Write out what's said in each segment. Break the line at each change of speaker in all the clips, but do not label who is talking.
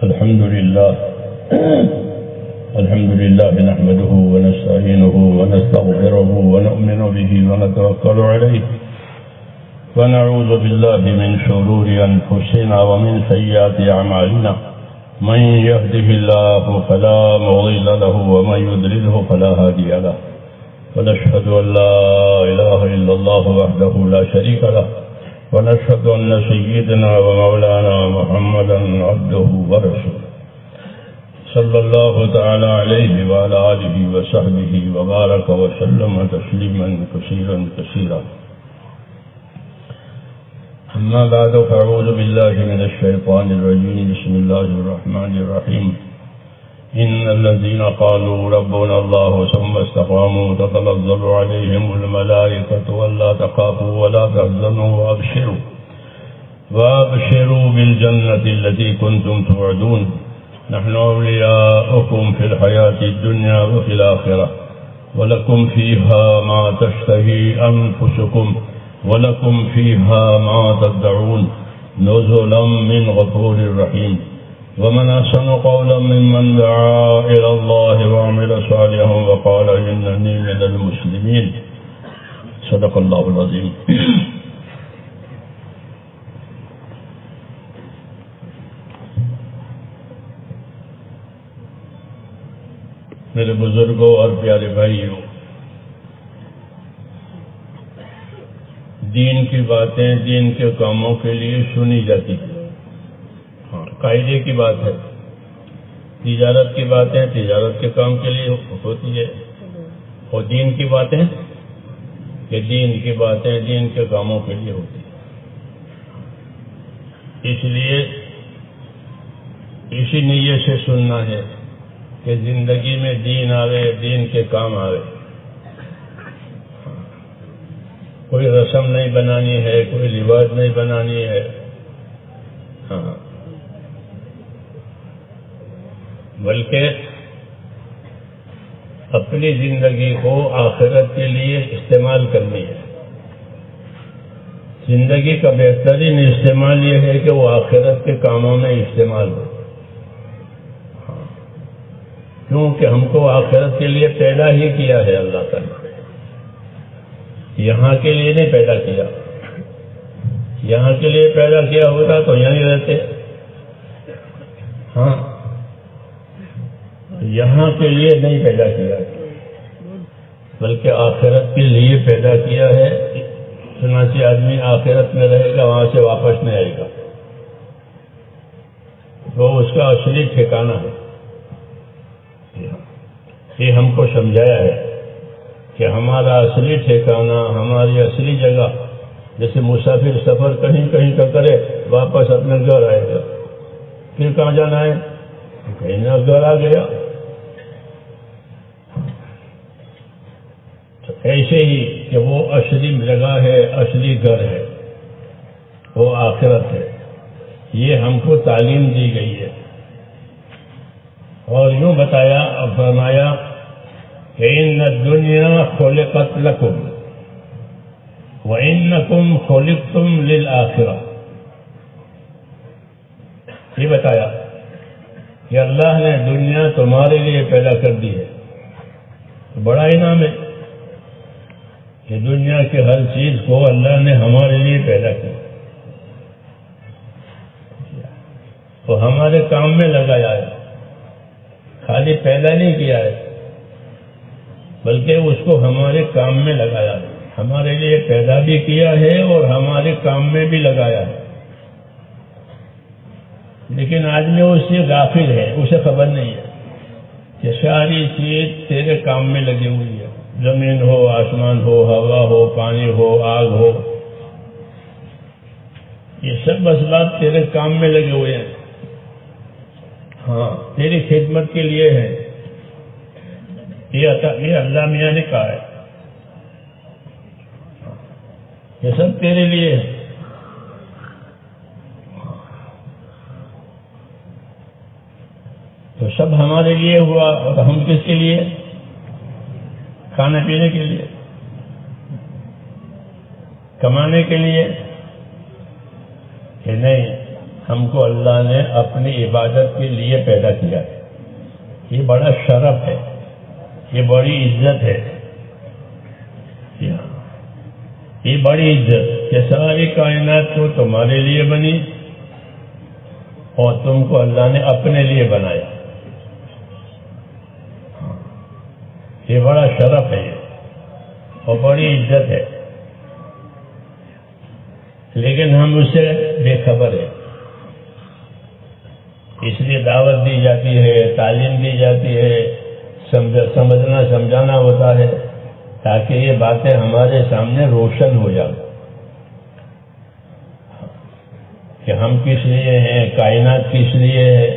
الحمد لله نحمده ونستعينه ونستغفره ونؤمن به ونتوكل عليه ونعوذ بالله من شرور أنفسنا ومن سيئات أعمالنا من يهده الله فلا مضل له ومن يضلله فلا هادي له ونشهد أن لا إله إلا الله وحده لا شريك له ونشهد أن سيدنا ومولانا محمدا عبده ورسوله صلى الله تعالى عليه وعلى آله وصحبه وبارك وسلم تسليما كثيرا أما بعد فأعوذ بالله من الشيطان الرجيم بسم الله الرحمن الرحيم إن الذين قالوا ربنا الله ثم استقاموا تتنزل عليهم الملائكة ولا تخافوا ولا تحزنوا وابشروا بالجنة التي كنتم توعدون نحن أولياؤكم في الحياة الدنيا وفي الآخرة ولكم فيها ما تشتهي أنفسكم ولكم فيها ما تدعون نزلا من غفور رحيم ومن أحسن قولا ممن دعا إلى الله وعمل صالحا وقال إنني من المسلمين صدق الله العظيم. میرے بزرگوں اور پیارے بھائیوں، دین کی باتیں دین کے کاموں کے لیے سنی جاتی ہیں. قاعدے کی بات ہے، تجارت کی باتیں تجارت کے کام کے لیے ہوتی ہے، اور دین کی باتیں کہ دین کی باتیں دین کے کاموں کے لیے ہوتی ہے. اس لیے اسی نیت سے سننا ہے کہ زندگی میں دین آوے، دین کے کام آوے. کوئی رسم نہیں بنانی ہے، کوئی رواج نہیں بنانی ہے. ہاں، بلکہ اپنی زندگی کو آخرت کے لیے استعمال کرنی ہے. زندگی کا بہترین استعمال یہ ہے کہ وہ آخرت کے کاموں میں استعمال ہو، کیونکہ ہم کو آخرت کے لیے پیدا ہی کیا ہے اللہ تعالیٰ. یہاں کے لیے نہیں پیدا کیا. یہاں کے لیے پیدا کیا ہوتا تو یہیں رہتے. ہاں، یہاں کے لیے نہیں پیدا کیا بلکہ آخرت کے لیے پیدا کیا ہے. چنانچہ آدمی آخرت میں رہے گا، وہاں سے واپس نہیں آئے گا. وہ اس کا اصلی ٹھکانہ ہے. یہ ہم کو سمجھایا ہے کہ ہمارا اصلی ٹھکانہ، ہماری اصلی جگہ، جیسے مسافر سفر کہیں کہیں کا کرے واپس اپنے گھر آئے گا. پھر کہاں جانا ہے؟ کہیں نہ گھر آ گیا. تو ایسے ہی کہ وہ اصلی جگہ ہے، اصلی گھر ہے، وہ آخرت ہے. یہ ہم کو تعلیم دی گئی ہے. اور یوں بتایا اور فرمایا کہ ان الدنیا خلقت لکم وانکم خلقتم للآخرہ. یہ بتایا کہ اللہ نے دنیا تمہارے لیے پیدا کر دی ہے. بڑا انعام ہے کہ دنیا کی ہر چیز کو اللہ نے ہمارے لیے پیدا کیا تو ہمارے کام میں لگایا ہے. خالی پیدا نہیں کیا ہے بلکہ اس کو ہمارے کام میں لگایا ہے. ہمارے لیے پیدا بھی کیا ہے اور ہمارے کام میں بھی لگایا ہے. لیکن آدمی اس سے غافل ہے، اسے خبر نہیں ہے کہ ساری چیز تیرے کام میں لگی ہوئی ہے. زمین ہو، آسمان ہو، ہوا ہو، پانی ہو، آگ ہو، یہ سب اسباب تیرے کام میں لگے ہوئے ہیں. ہاں، تیری خدمت کے لیے ہے. یہ اللہ میاں نے کہا ہے، یہ سب تیرے لیے ہے. تو سب ہمارے لیے ہوا، اور ہم کس کے لیے؟ کھانے پینے کے لیے، کمانے کے لیے کہ نہیں. ہم کو اللہ نے اپنی عبادت کے لیے پیدا کیا ہے. یہ بڑا شرف ہے، یہ بڑی عزت ہے، یہ بڑی عزت کہ ساری کائنات کو تمہارے لیے بنی اور تم کو اللہ نے اپنے لیے بنایا. یہ بڑا شرف ہے اور بڑی عزت ہے، لیکن ہم اس سے بے خبر ہیں. اس لیے دعوت دی جاتی ہے، تعلیم دی جاتی ہے، سمجھنا سمجھانا ہوتا ہے تاکہ یہ باتیں ہمارے سامنے روشن ہو جائیں کہ ہم کس لیے ہیں، کائنات کس لیے ہے.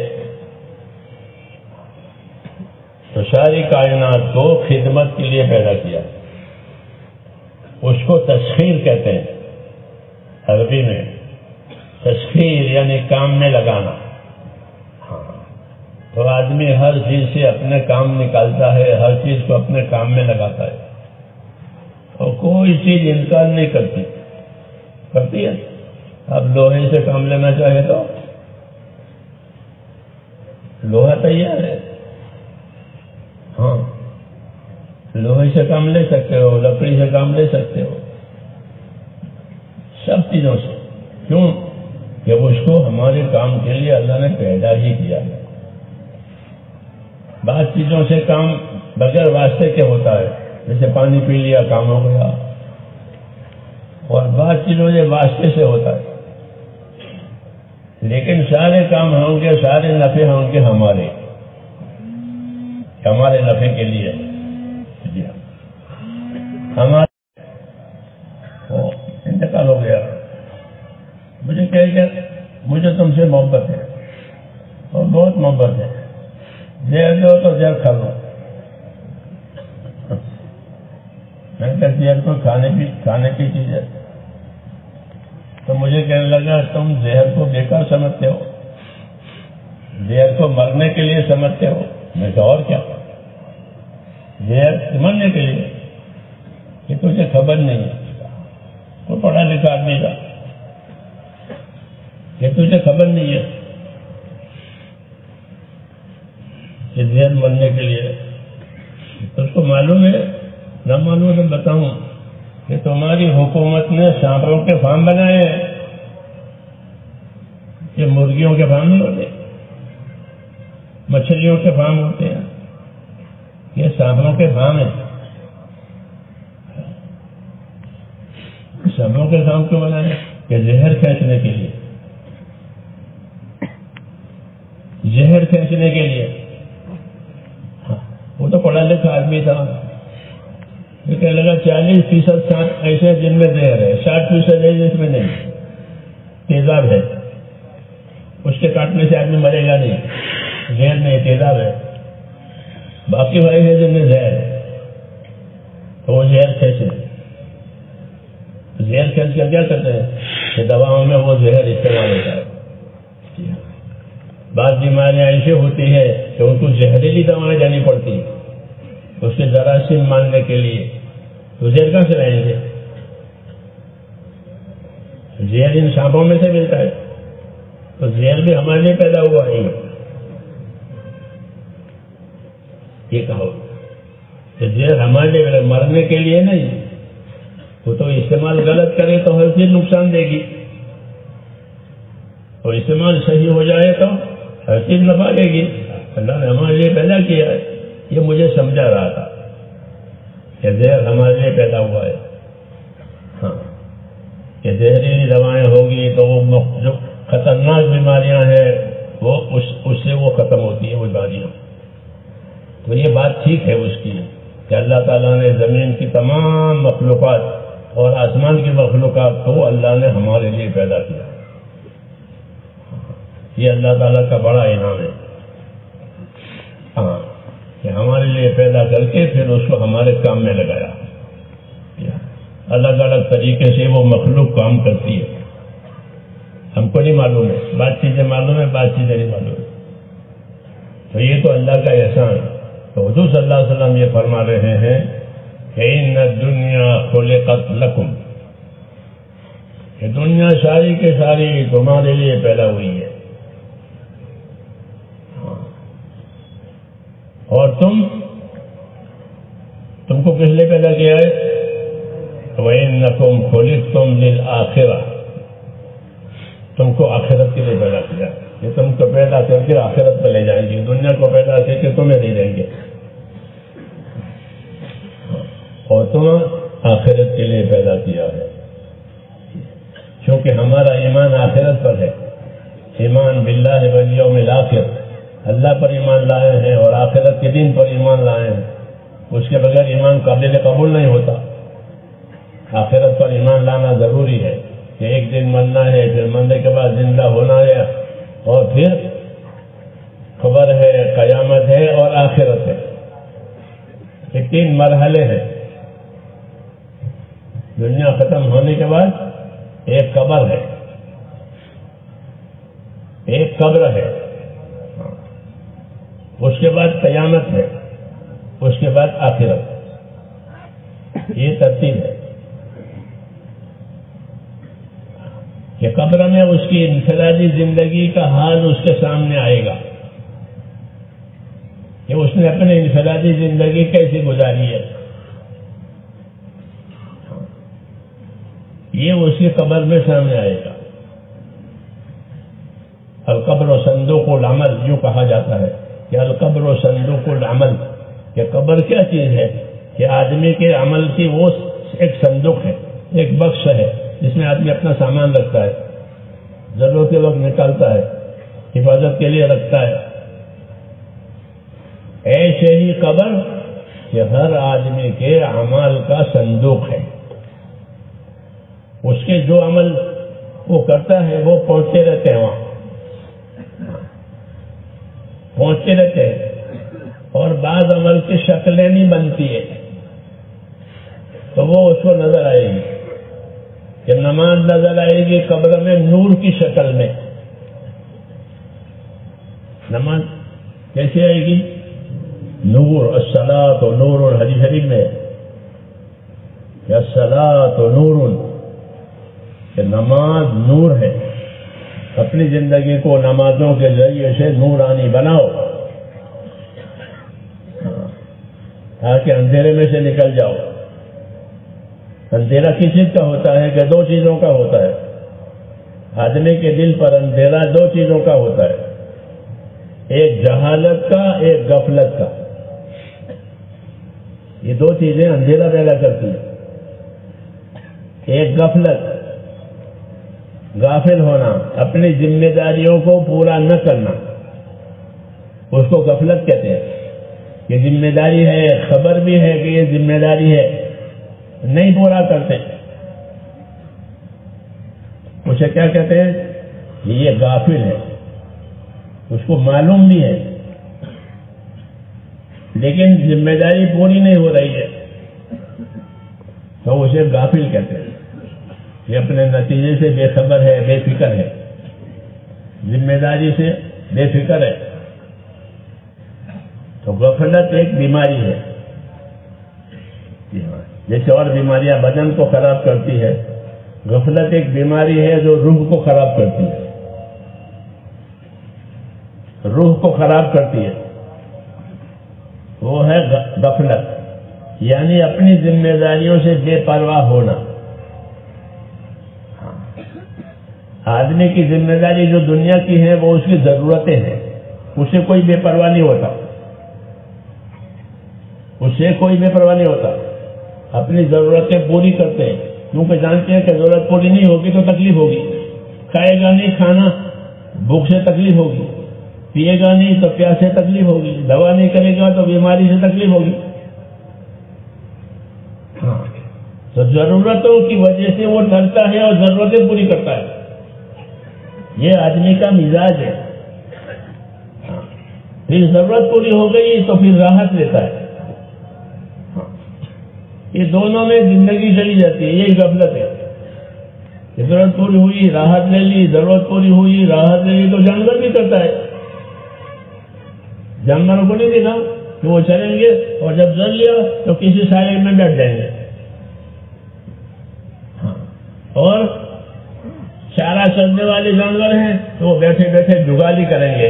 تو ساری کائنات کو خدمت کے لیے پیدا کیا. اس کو تسخیر کہتے ہیں عربی میں. تسخیر یعنی کام میں لگانا. تو آدمی ہر چیز سے اپنے کام نکالتا ہے، ہر چیز کو اپنے کام میں لگاتا ہے اور کوئی چیز انکار نہیں کرتی ہے. اب لوہے سے کام لینا چاہے تو لوہا تیار ہے. ہاں، لوہے سے کام لے سکتے ہو، لکڑی سے کام لے سکتے ہو، سب چیزوں سے. کیوں؟ جب اس کو ہمارے کام کے لیے اللہ نے پیدا ہی کیا. بعض چیزوں سے کام بغیر واسطے کے ہوتا ہے، جیسے پانی پی لیا کام ہو گیا، اور بعض چیزوں سے واسطے سے ہوتا ہے. لیکن سارے کام ہوں گے، سارے نفع ہوں گے ہمارے نفع کے لیے. ہمارے انتقال ہو گیا، مجھے کہہ کہ مجھے تم سے محبت ہے اور بہت محبت ہے، زہر دو تو زہر کھا لو. میں کہ زہر کو کھانے کی چیز ہے. تو مجھے کہنے لگا تم زہر کو بیکار سمجھتے ہو، زہر کو مرنے کے لیے سمجھتے ہو. میں کہا اور کیا، زہر مرنے کے لیے. کہ تجھے خبر نہیں ہے، وہ پڑھا لکھا آدمی تھا، کہ تجھے خبر نہیں ہے کہ زہر مرنے کے لیے. تو اس کو معلوم ہے، نہ معلوم ہے بتاؤں کہ تمہاری حکومت نے سانپوں کے فارم بنائے ہیں. یہ مرغیوں کے فارم نہیں ہوتے، مچھلیوں کے فارم ہوتے ہیں، یہ سانپوں کے فارم ہیں. سانپوں کے فارم کیوں بنائے؟ کہ زہر کھینچنے کے لیے، زہر کھینچنے کے لیے. وہ تو پڑھا لکھا آدمی تھا، یہ کہنے لگا 40% سانپ ایسے جن میں زہر ہے، 60% ہے جس میں نہیں، تیزاب ہے. اس کے کاٹنے سے آدمی مرے گا نہیں، زہر نہیں، تیزاب ہے. باقی بھائی ہے جن میں زہر ہے، تو وہ زہر کھینچے. زہر کھینچ کر کیا کرتے ہیں کہ دواؤں میں وہ زہر استعمال ہوتا ہے. بعض بیماریاں ایسی ہوتی ہے کہ ان کو زہریلی دوائیں جانی پڑتی ہیں اس کے جراثیم مارنے کے لیے. تو زہر کہاں سے لائیں گے؟ زہر ان سانپوں میں سے ملتا ہے. تو زہر بھی ہمارے لیے پیدا ہوا ہے. یہ کہو کہ زہر ہمارے لیے مرنے کے لیے نہیں، وہ تو استعمال غلط کرے تو ہر چیز نقصان دے گی، اور استعمال صحیح ہو جائے تو ہر چیز نفع دے گی. اللہ نے ہمارے لیے پیدا کیا ہے. یہ مجھے سمجھا رہا تھا کہ زہر ہمارے لیے پیدا ہوا ہے. ہاں، کہ زہریلی دوائیں ہوگی تو وہ جو خطرناک بیماریاں ہیں وہ اس سے وہ ختم ہوتی ہیں وہ بیماریاں. تو یہ بات ٹھیک ہے اس کی کہ اللہ تعالیٰ نے زمین کی تمام مخلوقات اور آسمان کی مخلوقات کو اللہ نے ہمارے لیے پیدا کیا. یہ اللہ تعالیٰ کا بڑا انعام ہے. ہاں، کہ ہمارے لیے پیدا کر کے پھر اس کو ہمارے کام میں لگایا. الگ الگ طریقے سے وہ مخلوق کام کرتی ہے، ہم کو نہیں معلوم ہے. بعض چیزیں معلوم ہے، بعض چیزیں نہیں معلوم ہے. تو یہ تو اللہ کا احسان ہے. تو حضور صلی اللہ علیہ وسلم یہ فرما رہے ہیں کہ ان الدنیا خلقت لکم، کہ دنیا ساری کے ساری تمہارے لیے پیدا ہوئی ہے، اور تم کو کس لیے پیدا کیا ہے؟ وَإِنَّكُمْ خُلِقْتُمْ لِلْآخِرَةِ، تم کو آخرت کے لیے پیدا کیا کہ تم کو پیدا کر کے آخرت پہ لے جائیں گے، دنیا کو پیدا کر کے تمہیں دے دیں گے، اور تم آخرت کے لیے پیدا کیا ہے۔ کیونکہ ہمارا ایمان آخرت پر ہے، ایمان باللہ والیوم الآخر، اللہ پر ایمان لائے ہیں اور آخرت کے دن پر ایمان لائے ہیں، اس کے بغیر ایمان قابل قبول نہیں ہوتا۔ آخرت پر ایمان لانا ضروری ہے کہ ایک دن مرنا ہے، پھر مرنے کے بعد زندہ ہونا ہے، اور پھر خبر ہے، قیامت ہے اور آخرت ہے۔ یہ تین مرحلے ہیں۔ دنیا ختم ہونے کے بعد ایک قبر ہے، ایک قبر ہے، اس کے بعد قیامت ہے، اس کے بعد آخرت۔ یہ ترتیب ہے کہ قبر میں اس کی انفرادی زندگی کا حال اس کے سامنے آئے گا کہ اس نے اپنی انفرادی زندگی کیسی گزاری ہے، یہ اس کی قبر میں سامنے آئے گا۔ القبر و صندوق العمل یوں کہا جاتا ہے کہ القبر و صندوق العمل، کہ قبر کیا چیز ہے؟ کہ آدمی کے عمل کی وہ ایک صندوق ہے، ایک بکس ہے جس میں آدمی اپنا سامان رکھتا ہے، ضرورت کے وقت نکالتا ہے، حفاظت کے لیے رکھتا ہے۔ ایسے ہی قبر کہ ہر آدمی کے اعمال کا صندوق ہے، اس کے جو عمل وہ کرتا ہے وہ پہنچتے رہتے ہیں، وہاں پہنچتے رہتے ہیں، اور بعض عمل کی شکلیں نہیں بنتی ہے تو وہ اس کو نظر آئے گی کہ نماز نظر آئے گی قبر میں نور کی شکل میں۔ نماز کیسے آئے گی؟ نور، الصلاۃ و نور، حدیث شریف میں کہ الصلاۃ و نور، کہ نماز نور ہے۔ اپنی زندگی کو نمازوں کے ذریعے سے نورانی بناؤ تاکہ اندھیرے میں سے نکل جاؤ۔ اندھیرا کس چیز کا ہوتا ہے؟ کہ دو چیزوں کا ہوتا ہے۔ آدمی کے دل پر اندھیرا دو چیزوں کا ہوتا ہے، ایک جہالت کا، ایک غفلت کا۔ یہ دو چیزیں اندھیرا پیدا کرتی ہیں۔ ایک غفلت، غافل ہونا، اپنی ذمہ داریوں کو پورا نہ کرنا، اس کو غفلت کہتے ہیں۔ یہ ذمہ داری ہے، خبر بھی ہے کہ یہ ذمہ داری ہے، نہیں پورا کرتے، اسے کیا کہتے ہیں؟ یہ غافل ہے۔ اس کو معلوم بھی ہے لیکن ذمہ داری پوری نہیں ہو رہی ہے تو اسے غافل کہتے ہیں۔ یہ اپنے نتیجے سے بے خبر ہے، بے فکر ہے، ذمہ داری سے بے فکر ہے۔ تو غفلت ایک بیماری ہے، جیسے اور بیماریاں بدن کو خراب کرتی ہے، غفلت ایک بیماری ہے جو روح کو خراب کرتی ہے، روح کو خراب کرتی ہے، وہ ہے غفلت، یعنی اپنی ذمہ داریوں سے بے پرواہ ہونا۔ آدمی کی ذمہ داری جو دنیا کی ہے وہ اس کی ضرورتیں ہیں، اسے کوئی بے پرواہ نہیں ہوتا، اسے کوئی بے پرواہ نہیں ہوتا، اپنی ضرورتیں پوری کرتے ہیں کیونکہ جانتے ہیں کہ ضرورت پوری نہیں ہوگی تو تکلیف ہوگی، کھائے گا نہیں کھانا بھوک سے تکلیف ہوگی، پیے گا نہیں تو پیاس سے تکلیف ہوگی، دوا نہیں کرے گا تو بیماری سے تکلیف ہوگی۔ تو ضرورتوں کی وجہ سے وہ ڈرتا ہے اور ضرورتیں پوری کرتا ہے، یہ آدمی کا مزاج ہے۔ پھر ضرورت پوری ہو گئی تو پھر راحت لیتا ہے، یہ دونوں میں زندگی چلی جاتی ہے، یہی غفلت ہے۔ ضرورت پوری ہوئی راحت لے لی، ضرورت پوری ہوئی راحت لے لی، تو جانور بھی کرتا ہے۔ جانوروں کو نہیں دیکھا کہ وہ چلیں گے اور جب ضرور لیا تو کسی سائے میں بیٹھ جائیں گے، اور چلنے والے جانور ہیں تو وہ بیٹھے بیٹھے جگالی کریں گے،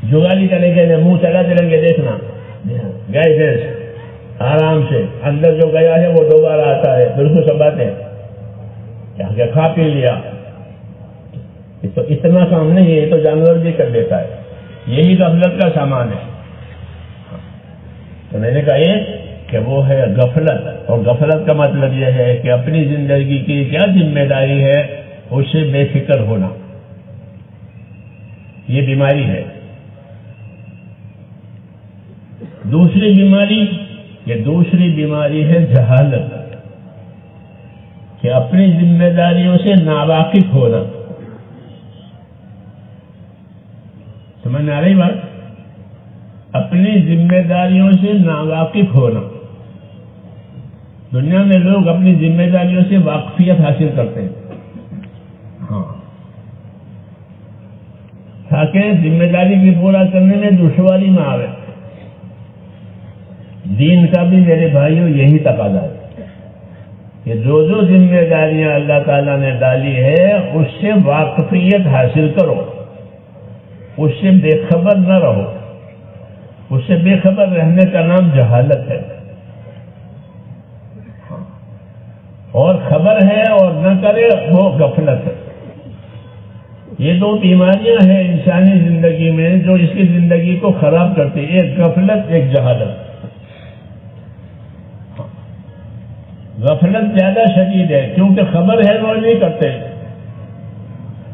جگالی کریں گے، منہ چلا چلیں گے، دیکھنا گائے بھینس آرام سے اندر جو گیا ہے وہ دوبارہ آتا ہے، پھر اس کو سنبھالتے ہیں، کھا پی لیا۔ تو اتنا کام نہیں ہے، یہ تو جانور بھی کر لیتا ہے، یہی غفلت کا سامان ہے۔ تو میں نے کہا یہ کہ وہ ہے غفلت، اور غفلت کا مطلب یہ ہے کہ اپنی زندگی کی کیا ذمہ داری ہے اس سے بے فکر ہونا، یہ بیماری ہے۔ دوسری بیماری ہے جہالت، کہ اپنی ذمہ داریوں سے ناواقف ہونا۔ سمجھ میں آ رہی بات؟ اپنی ذمہ داریوں سے ناواقف ہونا۔ دنیا میں لوگ اپنی ذمہ داریوں سے واقفیت حاصل کرتے ہیں، تاکہ ذمہ داری کی پورا کرنے میں دشواری نہ آئے۔ دین کا بھی میرے بھائیوں یہی تقاضا ہے کہ جو ذمہ داریاں اللہ تعالیٰ نے ڈالی ہے اس سے واقفیت حاصل کرو، اس سے بے خبر نہ رہو۔ اس سے بے خبر رہنے کا نام جہالت ہے، اور خبر ہے اور نہ کرے وہ غفلت ہے۔ یہ دو بیماریاں ہیں انسانی زندگی میں جو اس کی زندگی کو خراب کرتی ہیں، ایک غفلت، ایک جہالت۔ غفلت زیادہ شدید ہے کیونکہ خبر ہے وہ نہیں کرتے،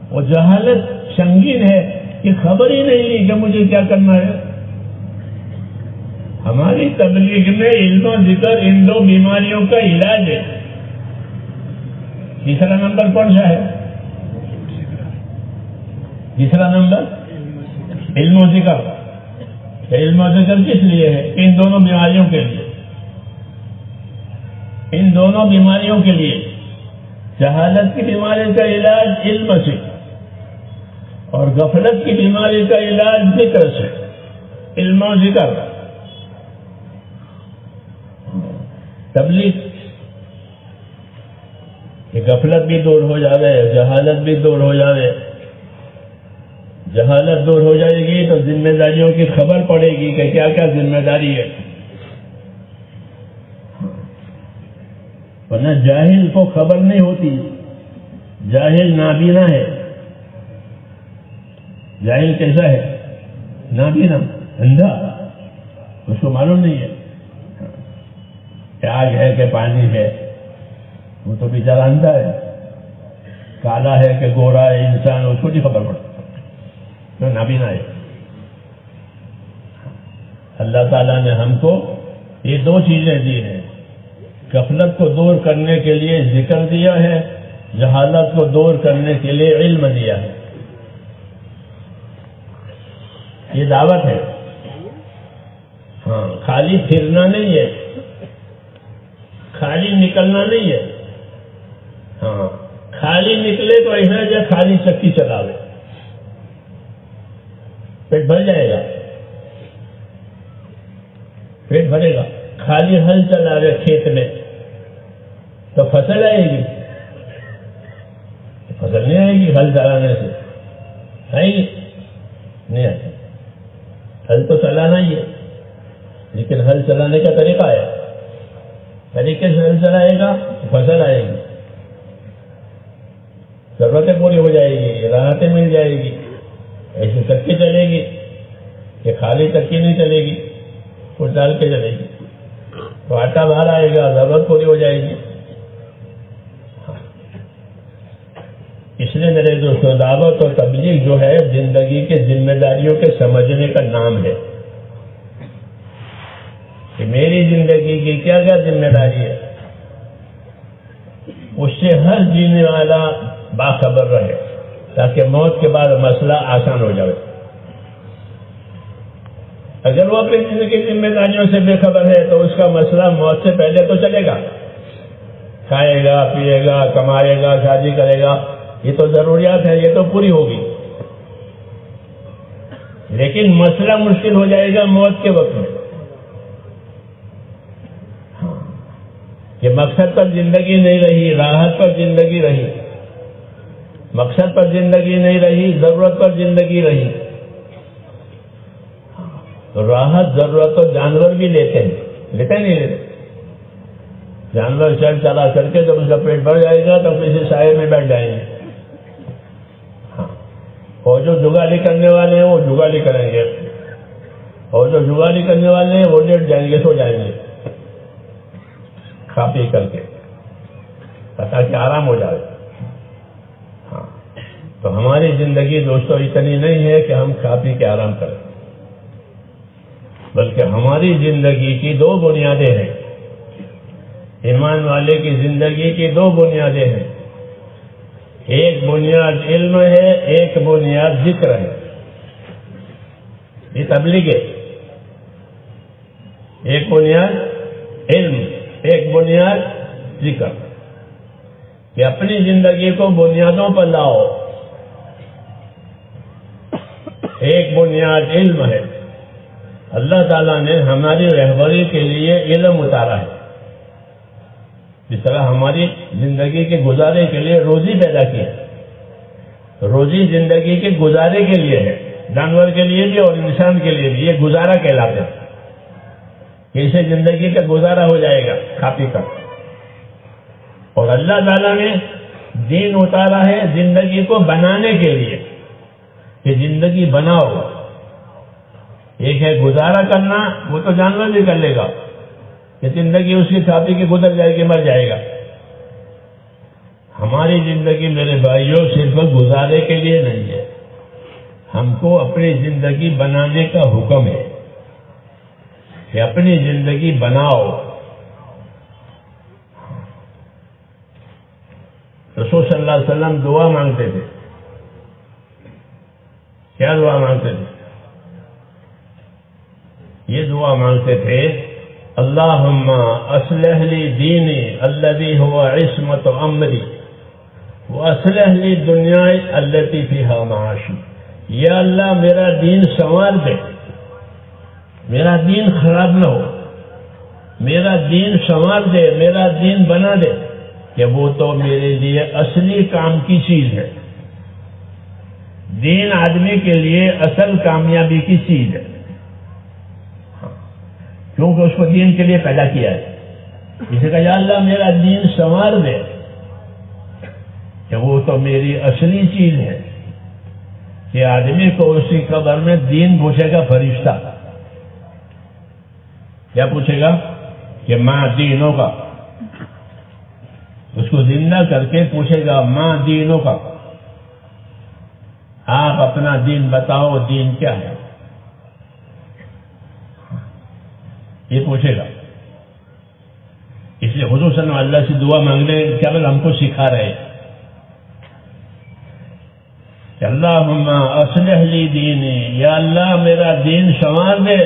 اور جہالت سنگین ہے کہ خبر ہی نہیں لی کہ مجھے کیا کرنا ہے۔ ہماری تبلیغ میں علم و ذکر ان دو بیماریوں کا علاج ہے۔ تیسرا نمبر کون سا ہے؟ تیسرا نمبر علم و ذکر۔ علم و ذکر کس لیے ہے؟ ان دونوں بیماریوں کے لیے، ان دونوں بیماریوں کے لیے۔ جہالت کی بیماری کا علاج علم سے، اور غفلت کی بیماری کا علاج ذکر سے، علم و ذکر۔ تبلیغ کہ غفلت بھی دور ہو جاوے، جہالت بھی دور ہو جاوے۔ جہالت دور ہو جائے گی تو ذمہ داریوں کی خبر پڑے گی کہ کیا کیا ذمہ داری ہے، ورنہ جاہل کو خبر نہیں ہوتی۔ جاہل نابینا ہے۔ جاہل کیسا ہے؟ نابینا، اندھا، اس کو معلوم نہیں ہے کہ آگ ہے کہ پانی ہے، وہ تو بیچارہ اندھا ہے۔ کالا ہے کہ گورا ہے انسان، اس کو نہیں خبر پڑتا، تو نابینا ہے۔ اللہ تعالیٰ نے ہم کو یہ دو چیزیں دی ہیں، غفلت کو دور کرنے کے لیے ذکر دیا ہے، جہالت کو دور کرنے کے لیے علم دیا ہے۔ یہ دعوت ہے، ہاں، خالی پھرنا نہیں ہے، خالی نکلنا نہیں ہے۔ ہاں، خالی نکلے تو ایسا جو خالی چکی چلاوے، پیٹ بھر جائے گا، پیٹ بھرے گا۔ خالی ہل چلا رہے کھیت میں تو فصل آئے گی؟ فصل نہیں آئے گی ہل چلانے سے، آئے گی؟ نہیں آئے گی۔ ہل تو چلانا ہی ہے، لیکن ہل چلانے کا طریقہ ہے، طریقے سے ہل چلائے گا فصل آئے گی، ضرورتیں پوری ہو جائے گی، راحتیں مل جائے گی۔ ایسی چکی چلے گی کہ خالی چکی نہیں چلے گی، کچھ ڈال کے چلے گی تو آٹا باہر آئے گا، ضرورت پوری ہو جائے گی۔ اس لیے میرے دوستوں، دعوت اور تبلیغ جو ہے زندگی کے ذمہ داریوں کے سمجھنے کا نام ہے کہ میری زندگی کی کیا کیا ذمہ داری ہے، اس سے ہر جینے والا باخبر رہے تاکہ موت کے بعد مسئلہ آسان ہو جائے۔ اگر وہ اپنی زندگی کی ذمہ داریوں سے بے خبر ہے تو اس کا مسئلہ موت سے پہلے تو چلے گا، کھائے گا، پیے گا، کمائے گا، شادی کرے گا، یہ تو ضروریات ہے، یہ تو پوری ہوگی، لیکن مسئلہ مشکل ہو جائے گا موت کے وقت میں۔ کہ مقصد پر زندگی نہیں رہی، راحت پر زندگی رہی، مقصد پر زندگی نہیں رہی، ضرورت پر زندگی رہی. تو راحت ضرورت تو جانور بھی لیتے ہیں، لیتے نہیں لیتے؟ جانور چلا کر کے جب اس کا پیٹ بھر جائے گا تو کسی سائے میں بیٹھ جائیں گے. ہاں، اور جو جگالی کرنے والے ہیں وہ جگالی کریں گے، اور جو جگالی کرنے والے ہیں وہ لیٹ جائیں گے، سو جائیں گے کھا پی کر کے، تاکہ آرام ہو جائے. ہاں، تو ہماری زندگی دوستو اتنی نہیں ہے کہ ہم کھا پی کے آرام کریں، بلکہ ہماری زندگی کی دو بنیادیں ہیں. ایمان والے کی زندگی کی دو بنیادیں ہیں. ایک بنیاد علم ہے، ایک بنیاد ذکر ہے. یہ تبلیغ ہے. ایک بنیاد علم، ایک بنیاد ذکر. کہ اپنی زندگی کو بنیادوں پر لاؤ. ایک بنیاد علم ہے. اللہ تعالیٰ نے ہماری رہبری کے لیے علم اتارا ہے. جس طرح ہماری زندگی کے گزارے کے لیے روزی پیدا کی ہے. روزی زندگی کے گزارے کے لیے ہے، جانور کے لیے بھی اور انسان کے لیے بھی. یہ گزارا کہلاتے ہیں کہ اسے زندگی کا گزارا ہو جائے گا کھا پی کر. اور اللہ تعالیٰ نے دین اتارا ہے زندگی کو بنانے کے لیے کہ زندگی بناؤ. ایک ہے گزارا کرنا، وہ تو جانور بھی کر لے گا کہ زندگی اس کی کھا پی کے گزر جائے گی، مر جائے گا. ہماری زندگی میرے بھائیوں صرف گزارے کے لیے نہیں ہے، ہم کو اپنی زندگی بنانے کا حکم ہے کہ اپنی زندگی بناؤ. رسول صلی اللہ علیہ وسلم دعا مانگتے تھے. کیا دعا مانگتے تھے؟ یہ دعا مانگتے تھے، اللہم اصلح لی دینی الذی هو عصمت امری واصلح لی دنیای التی فیہا معاشی. یا اللہ میرا دین سنوار دے، میرا دین خراب نہ ہو، میرا دین سنوار دے، میرا دین بنا دے کہ وہ تو میرے لیے اصلی کام کی چیز ہے. دین آدمی کے لیے اصل کامیابی کی چیز ہے، کیونکہ اس کو دین کے لیے پیدا کیا ہے. اسے کہا یا اللہ میرا دین سنوار دے کہ وہ تو میری اصلی چیز ہے. کہ آدمی کو اسی قبر میں دین پوچھے گا فرشتہ. کیا پوچھے گا؟ کہ ماں دینوں کا. اس کو زندہ کر کے پوچھے گا ماں دینوں کا، آپ اپنا دین بتاؤ، دین کیا ہے؟ یہ پوچھے گا. اس لیے حضور صلی اللہ علیہ وسلم سے دعا مانگنے کیا بل ہم کو سکھا رہے کہ اللہم اصلح لی دینی، یا اللہ میرا دین سنوار دے،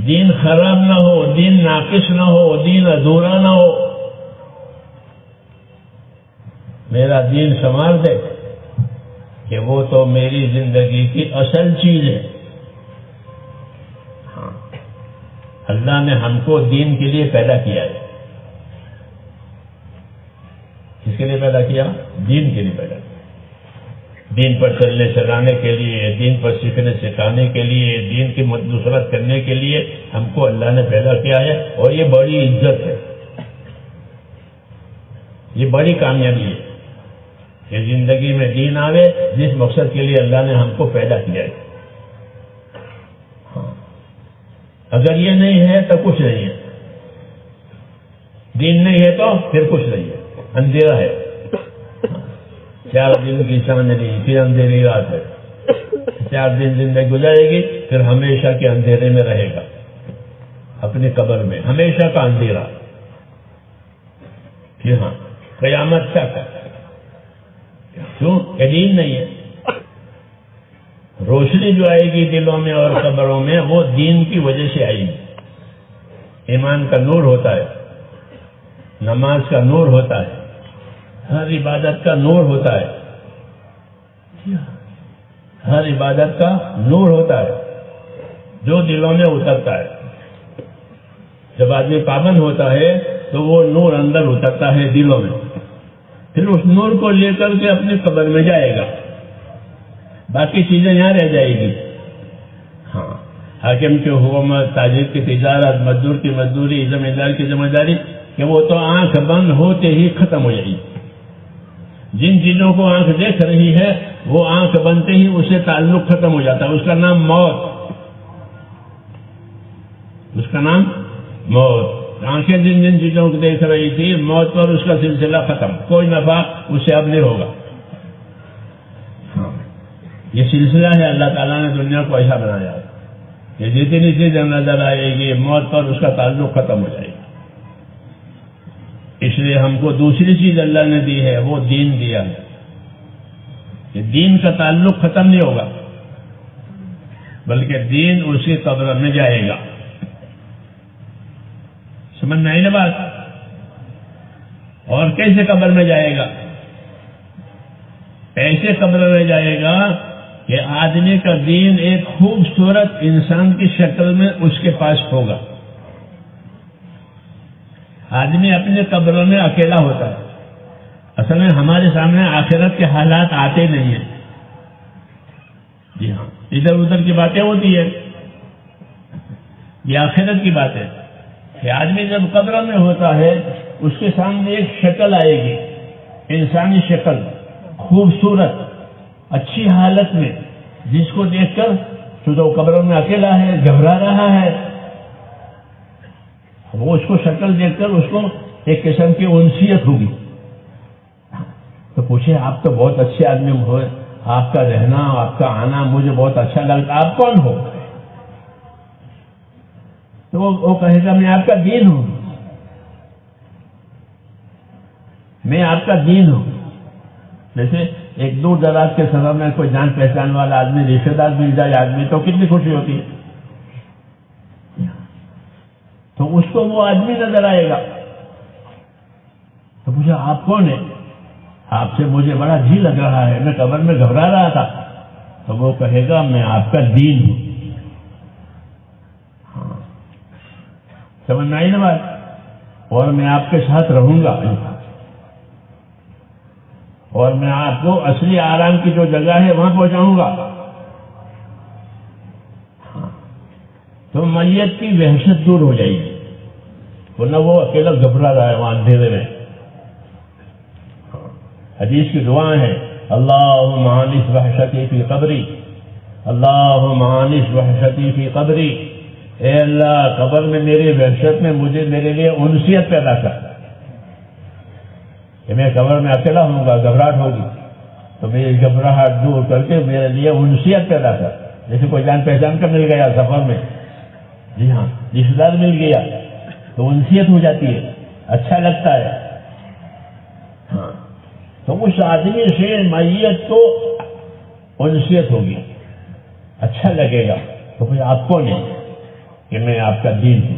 دین خراب نہ ہو، دین ناقص نہ ہو، دین ادھورا نہ ہو. میرا دین سنوار دے کہ وہ تو میری زندگی کی اصل چیز ہے. اللہ نے ہم کو دین کے لیے پیدا کیا ہے. کس کے لیے پیدا کیا؟ دین کے لیے پیدا کیا. دین پر چلنے چلانے کے لیے، دین پر سیکھنے سکھانے کے لیے، دین کی نصرت کرنے کے لیے ہم کو اللہ نے پیدا کیا ہے. اور یہ بڑی عزت ہے، یہ بڑی کامیابی ہے کہ زندگی میں دین آوے جس مقصد کے لیے اللہ نے ہم کو پیدا کیا ہے. اگر یہ نہیں ہے تو کچھ نہیں ہے. دین نہیں ہے تو پھر کچھ نہیں ہے، اندھیرا ہے. 4 دن کی چاندنی، پھر اندھیری رات ہے. 4 دن زندگی گزارے گی، پھر ہمیشہ کے اندھیرے میں رہے گا اپنی قبر میں، ہمیشہ کا اندھیرا. پھر ہاں قیامت کیا کر، کیوں کہ دین نہیں ہے. روشنی جو آئے گی دلوں میں اور قبروں میں وہ دین کی وجہ سے آئے گی. ایمان کا نور ہوتا ہے، نماز کا نور ہوتا ہے، ہر عبادت کا نور ہوتا ہے، ہر عبادت کا نور ہوتا ہے جو دلوں میں اترتا ہے. جب آدمی پابند ہوتا ہے تو وہ نور اندر اترتا ہے دلوں میں، پھر اس نور کو لے کر کے اپنی قبر میں جائے گا، باقی چیزیں یہاں رہ جائے گی۔ ہاں، حاکم کی حکومت، تاجر کی تجارت، مزدور کی مزدوری، ذمہ دار کی ذمہ داری، کہ وہ تو آنکھ بند ہوتے ہی ختم ہو جائے گی۔ جن چیزوں کو آنکھ دیکھ رہی ہے وہ آنکھ بنتے ہی اسے تعلق ختم ہو جاتا ہے، اس کا نام موت، اس کا نام موت۔ آنکھیں جن جن چیزوں کو دیکھ رہی تھی، موت پر اس کا سلسلہ ختم، کوئی نفع اس سے اب نہیں ہوگا۔ یہ سلسلہ ہے، اللہ تعالیٰ نے دنیا کو ایسا بنایا کہ جتنی چیزیں نظر آئے گی موت پر اس کا تعلق ختم ہو جائے گا۔ اس لیے ہم کو دوسری چیز اللہ نے دی ہے، وہ دین دیا ہے کہ دین کا تعلق ختم نہیں ہوگا، بلکہ دین اسی قبر میں جائے گا۔ سمجھ میں آئی نا بات؟ اور کیسے قبر میں جائے گا؟ ایسے قبر میں جائے گا کہ آدمی کا دین ایک خوبصورت انسان کی شکل میں اس کے پاس ہوگا۔ آدمی اپنے قبروں میں اکیلا ہوتا ہے، اصل میں ہمارے سامنے آخرت کے حالات آتے نہیں ہیں۔ جی ہاں، ادھر ادھر کی باتیں ہوتی ہے، یہ آخرت کی بات ہے کہ آدمی جب قبر میں ہوتا ہے اس کے سامنے ایک شکل آئے گی، انسانی شکل، خوبصورت، اچھی حالت میں، جس کو دیکھ کر تو قبر میں اکیلا ہے، گھبرا رہا ہے، وہ اس کو شکل دیکھ کر اس کو ایک قسم کی انسیت ہوگی۔ تو پوچھے آپ تو بہت اچھے آدمی ہو، آپ کا رہنا، آپ کا آنا مجھے بہت اچھا لگتا، آپ کون ہو؟ تو وہ کہے گا میں آپ کا دین ہوں، میں آپ کا دین ہوں۔ جیسے ایک دور دراز کے سفر میں کوئی جان پہچان والا آدمی، رشتے دار مل جائے آدمی تو کتنی خوشی ہوتی ہے، تو اس کو وہ آدمی نظر آئے گا، تو پوچھا آپ کون ہیں؟ آپ سے مجھے بڑا جی لگ رہا ہے، میں قبر میں گھبرا رہا تھا، تو وہ کہے گا میں آپ کا دین ہوں۔ ہاں، سمجھ میں آئی نا بات؟ اور میں آپ کے ساتھ رہوں گا، اور میں آپ کو اصلی آرام کی جو جگہ ہے وہاں پہنچاؤں گا۔ تو میت کی وحشت دور ہو جائے گی، ورنہ وہ اکیلا گھبرا رہا ہے وہاں اندھیرے میں۔ حدیث کی دعا ہے، اللہم آنس وحشتی فی قبری، اللہم آنس وحشتی فی قبری، اے اللہ قبر میں میری وحشت میں مجھے میرے لیے انسیت پیدا کر، کہ میں قبر میں اکیلا ہوں گا، گھبراہٹ ہوگی، تو میری گھبراہٹ دور کر کے میرے لیے انسیت پیدا کر۔ جیسے کوئی جان پہچان کا مل گیا سفر میں، جی ہاں، رشتے دار مل گیا تو انسیت ہو جاتی ہے، اچھا لگتا ہے۔ ہاں، تو اس آدمی سے میت کو انسیت ہوگی، اچھا لگے گا، تو پھر آپ کون ہیں؟ کہ میں آپ کا دین ہوں۔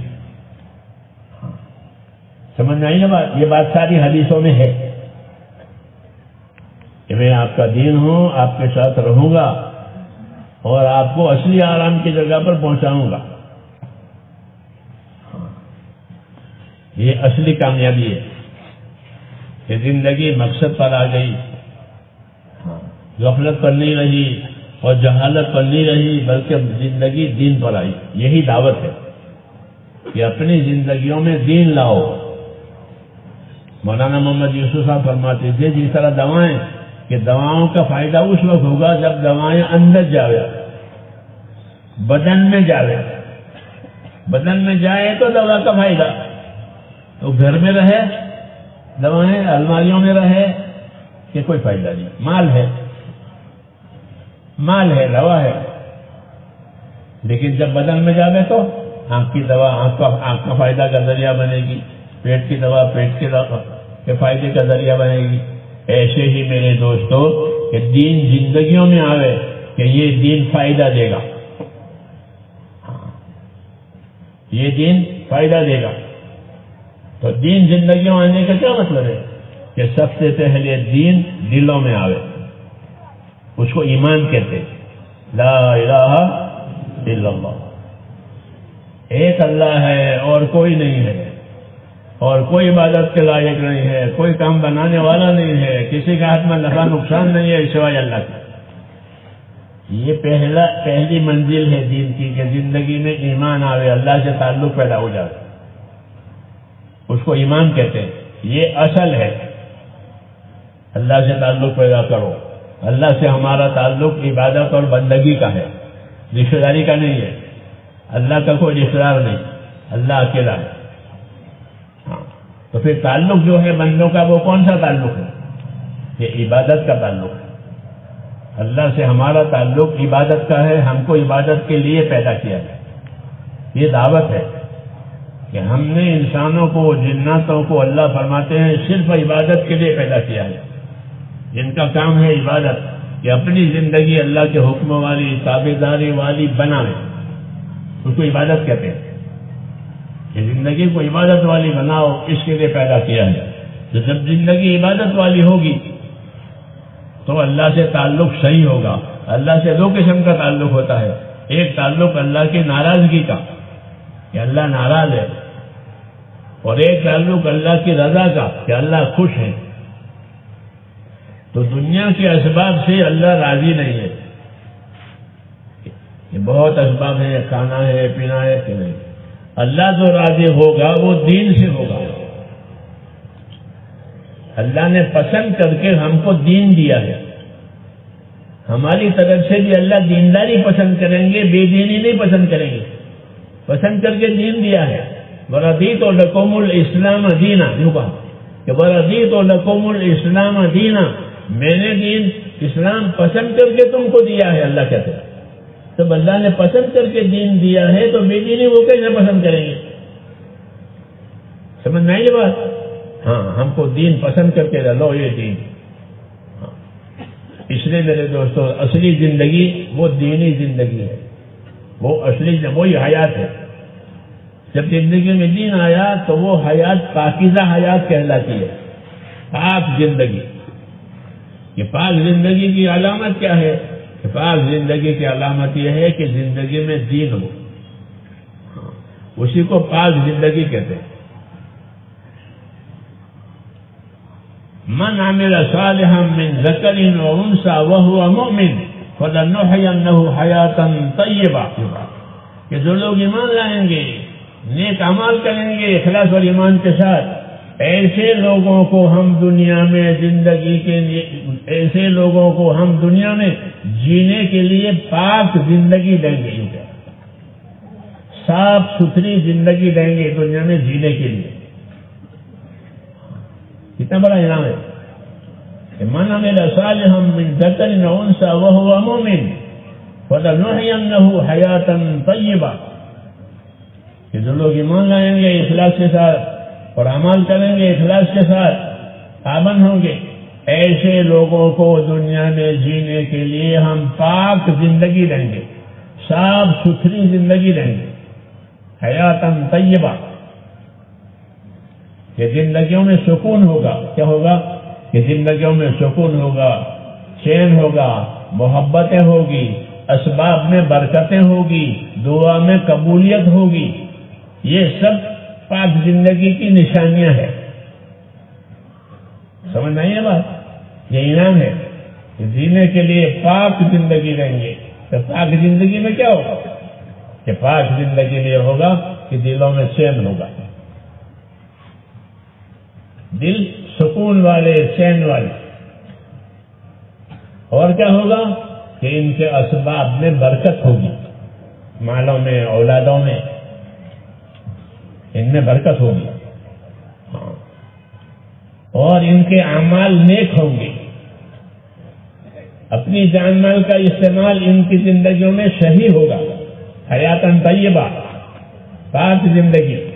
سمجھ میں آئی نا بات؟ یہ بات ساری حدیثوں میں ہے کہ میں آپ کا دین ہوں، آپ کے ساتھ رہوں گا اور آپ کو اصلی آرام کی جگہ پر پہنچاؤں گا۔ یہ اصلی کامیابی ہے کہ زندگی مقصد پر آ گئی، غفلت پر نہیں رہی اور جہالت پر نہیں رہی، بلکہ زندگی دین پر آئی۔ یہی دعوت ہے کہ اپنی زندگیوں میں دین لاؤ۔ مولانا محمد یوسف صاحب فرماتے تھے جس طرح دوائیں، کہ دواؤں کا فائدہ اس وقت ہوگا جب دوائیں اندر جاوے، بدن میں جاوے، بدن میں جائے تو دوا کا فائدہ۔ تو گھر میں رہے دوائیں، الماریوں میں رہے کہ کوئی فائدہ نہیں۔ مال ہے، مال ہے، دوا ہے، لیکن جب بدن میں جاوے تو آنکھ کی دوا آنکھ کا فائدہ کا ذریعہ بنے گی، پیٹ کی دوا پیٹ کے فائدے کا ذریعہ بنے گی۔ ایسے ہی میرے دوستو کہ دین زندگیوں میں آوے کہ یہ دین فائدہ دے گا، یہ دین فائدہ دے گا۔ تو دین زندگیوں میں آنے کا کیا مطلب ہے؟ کہ سب سے پہلے دین دلوں میں آوے، اس کو ایمان کہتے ہیں، لا الہ الا اللہ، ایک اللہ ہے اور کوئی نہیں ہے، اور کوئی عبادت کے لائق نہیں ہے، کوئی کام بنانے والا نہیں ہے، کسی کا ہاتھ میں نفع نقصان نہیں ہے سوائے اللہ کا۔ یہ پہلی منزل ہے دین کی کہ زندگی میں ایمان آوے، اللہ سے تعلق پیدا ہو جائے، اس کو ایمان کہتے ہیں۔ یہ اصل ہے، اللہ سے تعلق پیدا کرو۔ اللہ سے ہمارا تعلق عبادت اور بندگی کا ہے، رشتہ داری کا نہیں ہے۔ اللہ کا کوئی رشتہ دار نہیں، اللہ اکیلا ہے۔ ہاں، تو پھر تعلق جو ہے بندوں کا وہ کون سا تعلق ہے؟ یہ عبادت کا تعلق ہے۔ اللہ سے ہمارا تعلق عبادت کا ہے، ہم کو عبادت کے لیے پیدا کیا ہے۔ یہ دعوت ہے کہ ہم نے انسانوں کو، جناتوں کو، اللہ فرماتے ہیں صرف عبادت کے لیے پیدا کیا ہے۔ جن کا کام ہے عبادت، کہ اپنی زندگی اللہ کے حکم والی، تابعداری والی بنائے، اس کو عبادت کہتے ہیں۔ کہ زندگی کو عبادت والی بناؤ، اس کے لیے پیدا کیا ہے۔ تو جب زندگی عبادت والی ہوگی تو اللہ سے تعلق صحیح ہوگا۔ اللہ سے دو قسم کا تعلق ہوتا ہے، ایک تعلق اللہ کی ناراضگی کا کہ اللہ ناراض ہے، اور ایک تعلق اللہ کی رضا کا کہ اللہ خوش ہے۔ تو دنیا کے اسباب سے اللہ راضی نہیں ہے، یہ بہت اسباب ہیں، کھانا ہے، پینا ہے کہ نہیں۔ اللہ جو راضی ہوگا وہ دین سے ہوگا۔ اللہ نے پسند کر کے ہم کو دین دیا ہے، ہماری طرف سے بھی اللہ دینداری پسند کریں گے، بے دینی نہیں پسند کریں گے، پسند کر کے دین دیا ہے۔ وَرَضِيتُ لَكُمُ الْإِسْلَامَ دِينًا، یوں کہا کہ وَرَضِيتُ لَكُمُ الْإِسْلَامَ دِينًا، میں نے دین اسلام پسند کر کے تم کو دیا ہے، اللہ کہتے ہیں۔ جب اللہ نے پسند کر کے دین دیا ہے تو بے دینی وہ کیسے پسند کریں گے؟ سمجھ میں آئی یہ بات؟ ہاں، ہم کو دین پسند کر کے لو یہ دین۔ ہاں، اس لیے میرے دوستوں، اصلی زندگی وہ دینی زندگی ہے، وہ اصلی وہی حیات ہے۔ جب زندگی میں دین آیا تو وہ حیات پاکیزہ حیات کہلاتی ہے، پاک زندگی۔ یہ پاک زندگی کی علامت کیا ہے؟ کہ پاک زندگی کی علامت یہ ہے کہ زندگی میں دین ہو، اسی کو پاک زندگی کہتے ہیں۔ من عمل صالحا من ذکر و انثى وهو مؤمن فلنحيينه حیاة طیبہ، کہ جو لوگ ایمان لائیں گے، نیک اعمال کریں گے اخلاص اور ایمان کے ساتھ، ایسے لوگوں کو ہم دنیا میں زندگی کے لیے، ایسے لوگوں کو ہم دنیا میں جینے کے لیے پاک زندگی دیں گے، صاف ستھری زندگی دیں گے دنیا میں جینے کے لیے۔ کتنا بڑا انعام ہے کہ من عمل صالحا من ذکر و انثى وهو مؤمن فلنحيينه حیاة طیبہ، کہ جو لوگ ایمان لائیں گے اخلاص کے ساتھ اور اعمال کریں گے اخلاص کے ساتھ، پابند ہوں گے، ایسے لوگوں کو دنیا میں جینے کے لیے ہم پاک زندگی دیں گے، صاف ستھری زندگی دیں گے، حیاتاً طیبہ، کہ زندگیوں میں سکون ہوگا۔ کیا ہوگا؟ کہ زندگیوں میں سکون ہوگا، چین ہوگا، محبتیں ہوگی، اسباب میں برکتیں ہوگی، دعا میں قبولیت ہوگی۔ یہ سب پاک زندگی کی نشانیاں ہیں۔ سمجھ نہیں ہے بات؟ یہ انعام ہے کہ جینے کے لیے پاک زندگی دیں گے۔ تو پاک زندگی میں کیا ہوگا؟ کہ پاک زندگی میں ہوگا کہ دلوں میں چین ہوگا، دل سکون والے، چین والے۔ اور کیا ہوگا؟ کہ ان کے اسباب میں برکت ہوگی، مالوں میں، اولادوں میں، ان میں برکت ہوگی، اور ان کے اعمال نیک ہوں گے۔ اپنی جان مال کا استعمال ان کی زندگیوں میں صحیح ہوگا، حیاتاً طیبہ، پاک زندگی۔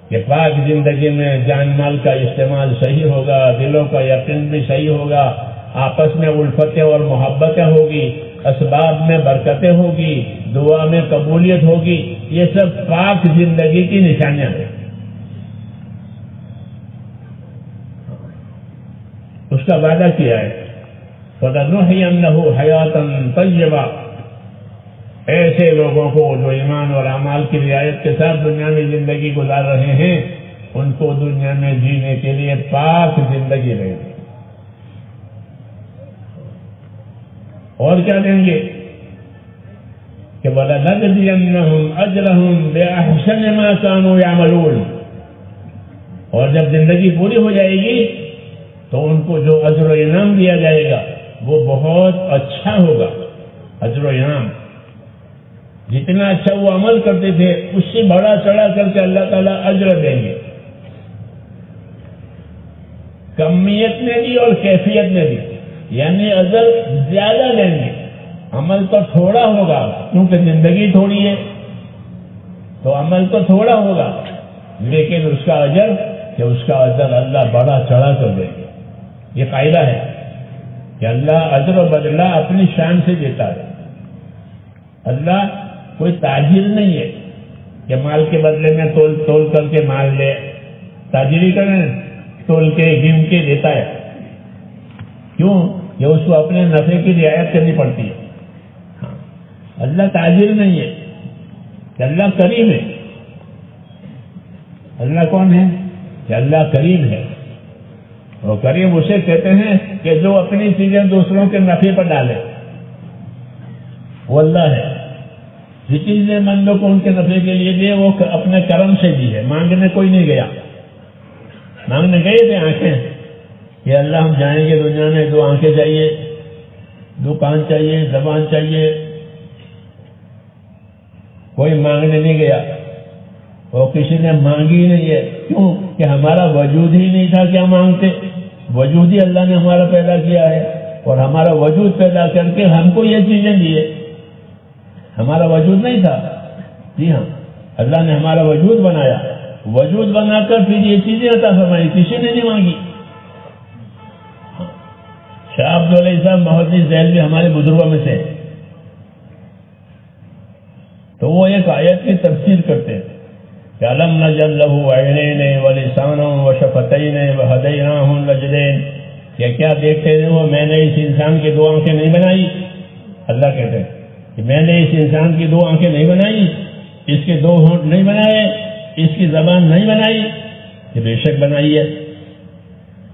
کہ پاک زندگی میں جان مال کا استعمال صحیح ہوگا، دلوں کا یقین بھی صحیح ہوگا، آپس میں الفتیں اور محبتیں ہوگی، اسباب میں برکتیں ہوگی، دعا میں قبولیت ہوگی۔ یہ سب پاک زندگی کی نشانیاں ہیں۔ اس کا وعدہ کیا ہے، فَلَنُحْيِيَنَّهُ حَيَاةً طَيِّبَةً، ایسے لوگوں کو جو ایمان اور اعمال کی رعایت کے ساتھ دنیا میں زندگی گزار رہے ہیں،
ان کو دنیا میں جینے کے لیے پاک زندگی دیں گے. اور کیا دیں گے کہ وَلَنَجْزِيَنَّهُمْ أَجْرَهُمْ بِأَحْسَنِ مَا كَانُوا يَعْمَلُونَ. اور جب زندگی پوری ہو جائے گی تو ان کو جو اجر و انعام دیا جائے گا وہ بہت اچھا ہوگا. اجر و انعام جتنا اچھا وہ عمل کرتے تھے اس سے بڑا چڑھا کر کے اللہ تعالیٰ اجر دیں گے. کمیت میں بھی اور کیفیت میں بھی، یعنی اجر زیادہ دیں گے. عمل تو تھوڑا ہوگا کیونکہ زندگی تھوڑی ہے تو عمل تو تھوڑا ہوگا، لیکن اس کا اجر اللہ بڑا چڑھا کر دیں گے. یہ قاعدہ ہے کہ اللہ اجر و بدلہ اپنی شان سے دیتا ہے. اللہ کوئی تاجر نہیں ہے کہ مال کے بدلے میں تول کر کے مال لے. تاجری کریں تول کے گن کے دیتا ہے. کیوں؟ کہ اس کو اپنے نفع کی رعایت کرنی پڑتی ہے. اللہ تاجر نہیں ہے کہ اللہ کریم ہے. اللہ کون ہے؟ کہ اللہ کریم ہے. اور کریم اسے کہتے ہیں کہ جو اپنی چیزیں دوسروں کے نفع پر ڈالے، وہ اللہ ہے. جس چیز نے بندوں کو ان کے نفع کے لیے دیے وہ اپنے کرم سے دی ہے. مانگنے کوئی نہیں گیا. مانگنے گئے تھے آنکھیں کہ اللہ ہم جائیں گے دنیا میں، 2 آنکھیں چاہیے، 2 کان چاہیے، زبان چاہیے. کوئی مانگنے نہیں گیا اور کسی نے مانگی نہیں ہے. کیوں؟ کہ ہمارا وجود ہی نہیں تھا کیا مانگتے. وجود ہی اللہ نے ہمارا پیدا کیا ہے اور ہمارا وجود پیدا کر کے ہم کو یہ چیزیں دی ہے. ہمارا وجود نہیں تھا. جی ہاں، اللہ نے ہمارا وجود بنایا. وجود بنا کر پھر یہ چیزیں عطا فرمائی، کسی نے نہیں مانگی. شاہ عبداللہ صاحب محدث ذیل بھی ہمارے بزرگوں میں سے، تو وہ ایک آیت کی تفسیر کرتے ہیں کہ الم نجعل له عینین ولسانا وشفتین وہدیناہ النجدین. کیا دیکھتے ہیں وہ میں نے اس انسان کی 2 آنکھیں نہیں بنائی. اللہ کہتے ہیں کہ میں نے اس انسان کی 2 آنکھیں نہیں بنائی، اس کے 2 ہونٹ نہیں بنائے، اس کی زبان نہیں بنائی. یہ بے شک بنائی ہے.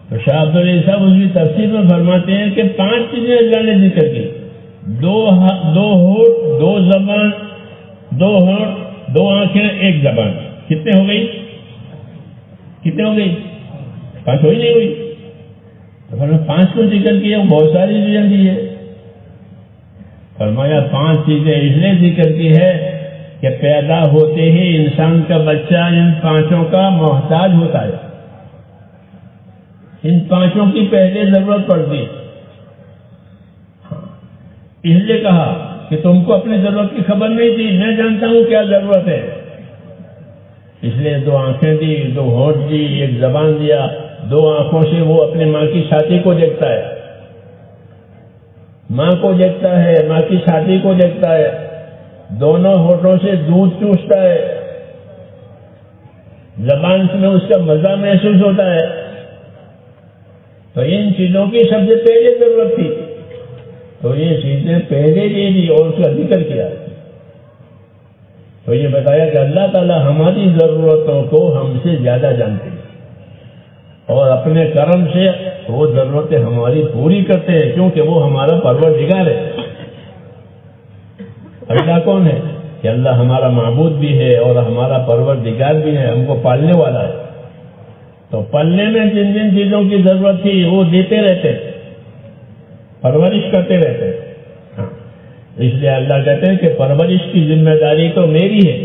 تو شاہ عبداللہ صاحب اس کی تفسیر میں فرماتے ہیں کہ 5 چیزیں اللہ نے ذکر کی. 2 ہونٹ، 2 زبان، 2 ہونٹ، 2 آنکھیں، 1 زبان. کتنے ہو گئی؟ 5 ہوئی نہیں ہوئی؟ تو فرمایا 5 کو ذکر کیا. بہت ساری چیزیں دی ہے. فرمایا 5 چیزیں اس لیے ذکر کی ہے کہ پیدا ہوتے ہی انسان کا بچہ ان 5 کا محتاج ہوتا ہے. ان 5 کی پہلے ضرورت پڑتی. اس لیے کہا کہ تم کو اپنی ضرورت کی خبر نہیں تھی، میں جانتا ہوں کیا ضرورت ہے. اس لیے 2 آنکھیں دی، 2 ہونٹ دی، 1 زبان دیا. 2 آنکھوں سے وہ اپنی ماں کی چھاتی کو دیکھتا ہے، ماں کو دیکھتا ہے، ماں کی چھاتی کو دیکھتا ہے. دونوں ہونٹوں سے دودھ چوستا ہے. زبان میں اس کا مزہ محسوس ہوتا ہے. تو ان چیزوں کی سب سے پہلے ضرورت تھی، تو یہ چیزیں پہلے دے دی اور اس کا ذکر کیا. تو یہ بتایا کہ اللہ تعالیٰ ہماری ضرورتوں کو ہم سے زیادہ جانتے ہیں اور اپنے کرم سے وہ ضرورتیں ہماری پوری کرتے ہیں، کیونکہ وہ ہمارا پروردگار ہے. اللہ کون ہے؟ کہ اللہ ہمارا معبود بھی ہے اور ہمارا پروردگار بھی ہے، ہم کو پالنے والا ہے. تو پالنے میں جن جن چیزوں کی ضرورت تھی وہ دیتے رہتے، پرورش کرتے رہتے. اس لیے اللہ کہتے ہیں کہ پرورش کی ذمہ داری تو میری ہے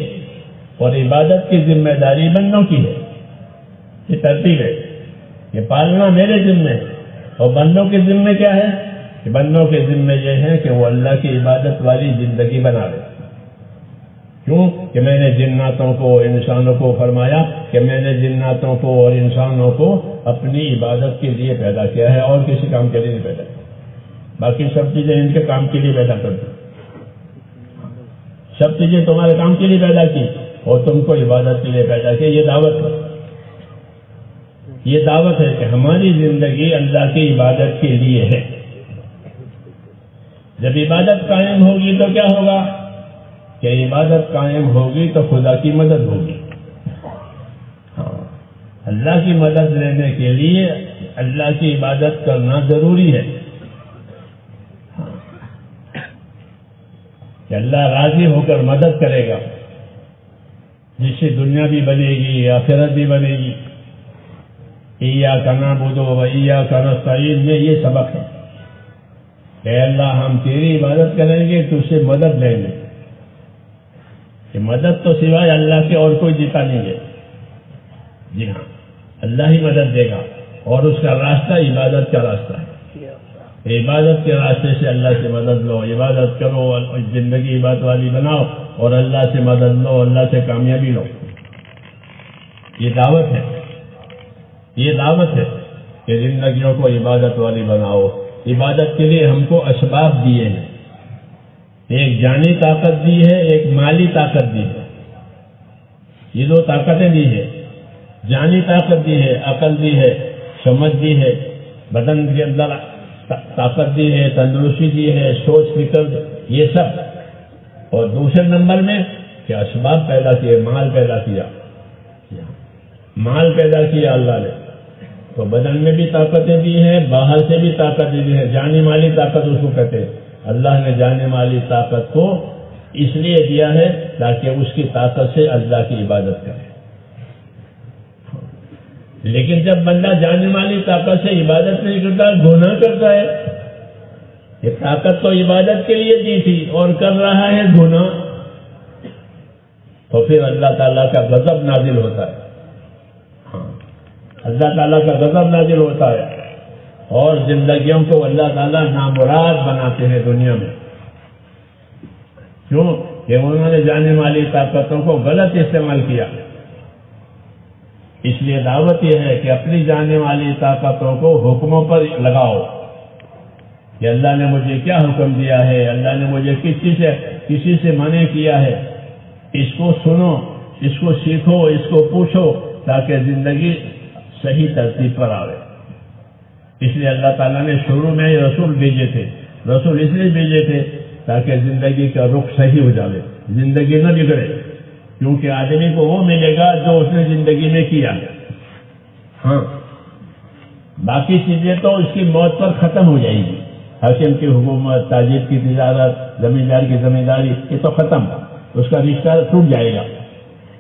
اور عبادت کی ذمہ داری بندوں کی ہے. یہ ترتیب ہے. یہ پالنا میرے ذمہ ہے اور بندوں کے ذمہ کیا ہے؟ کہ بندوں کے ذمہ یہ ہے کہ وہ اللہ کی عبادت والی زندگی بنا لے. کیوں؟ کہ میں نے جناتوں کو انسانوں کو فرمایا کہ میں نے جناتوں کو اور انسانوں کو اپنی عبادت کے لیے پیدا کیا ہے اور کسی کام کے لیے نہیں پیدا کیا. باقی سب چیزیں ان کے کام کے لیے پیدا کرتی، سب چیزیں تمہارے کام کے لیے پیدا کی اور تم کو عبادت کے لیے پیدا کیا. یہ دعوت ہے. یہ دعوت ہے کہ ہماری زندگی اللہ کی عبادت کے لیے ہے. جب عبادت قائم ہوگی تو کیا ہوگا؟ کہ عبادت قائم ہوگی تو خدا کی مدد ہوگی. اللہ کی مدد لینے کے لیے اللہ کی عبادت کرنا ضروری ہے کہ اللہ راضی ہو کر مدد کرے گا، جس سے دنیا بھی بنے گی، آخرت بھی بنے گی۔ ایاک نعبد و ایاک نستعین میں یہ سبق ہے کہ اللہ ہم تیری عبادت کریں گے، تجھ سے مدد لیں گے۔ کہ مدد تو سوائے اللہ کے اور کوئی دیتا نہیں ہے۔ جی ہاں، اللہ ہی مدد دے گا، اور اس کا راستہ عبادت کا راستہ ہے۔ عبادت کے راستے سے اللہ سے مدد لو، عبادت کرو، زندگی عبادت والی بناؤ، اور اللہ سے مدد لو، اللہ سے کامیابی لو۔ یہ دعوت ہے، یہ دعوت ہے کہ زندگیوں کو عبادت والی بناؤ۔ عبادت کے لیے ہم کو اسباب دیے ہیں، ایک جانی طاقت دی ہے، ایک مالی طاقت دی ہے۔ یہ دو طاقتیں دی ہے، جانی طاقت دی ہے، عقل دی ہے، سمجھ دی ہے، بدن کے اندر طاقت دی ہے، تندرستی دی ہے، سوچ فکر، یہ سب۔ اور دوسرے نمبر میں کہ اسباب پیدا کیے، مال پیدا کیا، مال پیدا کیا اللہ نے، تو بدن میں بھی طاقتیں دی ہیں، باہر سے بھی طاقتیں دی ہیں۔ جانی مالی طاقت اس کو کہتے ہیں۔ اللہ نے جانی مالی طاقت کو اس لیے دیا ہے تاکہ اس کی طاقت سے اللہ کی عبادت کرے۔ لیکن جب بندہ جانی مالی طاقت سے عبادت نہیں کرتا، گناہ کرتا ہے۔ یہ طاقت تو عبادت کے لیے دی تھی اور کر رہا ہے گناہ، تو پھر اللہ تعالیٰ کا غضب نازل ہوتا ہے۔ اللہ تعالیٰ کا غضب نازل ہوتا ہے، اور زندگیوں کو اللہ تعالیٰ نامراد بناتے ہیں دنیا میں۔ کیوں؟ کہ انہوں نے جانے والی طاقتوں کو غلط استعمال کیا۔ اس لیے دعوت یہ ہے کہ اپنی جانے والی طاقتوں کو حکموں پر لگاؤ کہ اللہ نے مجھے کیا حکم دیا ہے، اللہ نے مجھے کسی سے منع کیا ہے، اس کو سنو، اس کو سیکھو، اس کو پوچھو، تاکہ زندگی صحیح ترتیب پر آئے۔ اس لیے اللہ تعالیٰ نے شروع میں رسول بھیجے تھے۔ رسول اس لیے بھیجے تھے تاکہ زندگی کا رخ صحیح ہو جائے، زندگی نہ بگڑے، کیونکہ آدمی کو وہ ملے گا جو اس نے زندگی میں کیا۔ ہاں، باقی چیزیں تو اس کی موت پر ختم ہو جائے گی۔ حاکم کی حکومت، تاجر کی تجارت، زمیندار کی زمینداری، یہ تو ختم، اس کا رشتہ ٹوٹ جائے گا۔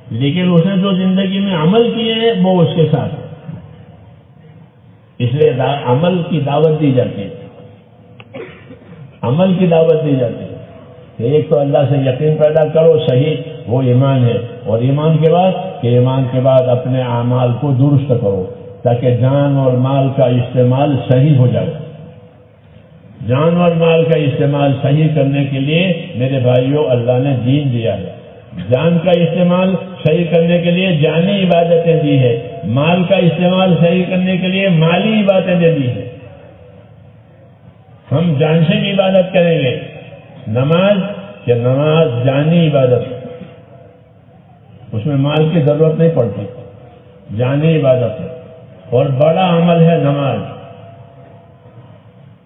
لیکن اس نے جو زندگی میں عمل کیے ہیں وہ اس کے ساتھ ہے۔ اس لیے عمل کی دعوت دی جاتی ہے، عمل کی دعوت دی جاتی ہے کہ ایک تو اللہ سے یقین پیدا کرو، صحیح وہ ایمان ہے، اور ایمان کے بعد کہ ایمان کے بعد اپنے اعمال کو درست کرو تاکہ جان اور مال کا استعمال صحیح ہو جائے۔ جان اور مال کا استعمال صحیح کرنے کے لیے میرے بھائیوں اللہ نے دین دیا ہے۔ جان کا استعمال صحیح کرنے کے لیے جانی عبادتیں دی ہے، مال کا استعمال صحیح کرنے کے لیے مالی عبادتیں دی ہیں۔ ہم جان سے بھی عبادت کریں گے، نماز کہ نماز جانی عبادت، اس میں مال کی ضرورت نہیں پڑتی، جانی عبادت ہے، اور بڑا عمل ہے نماز۔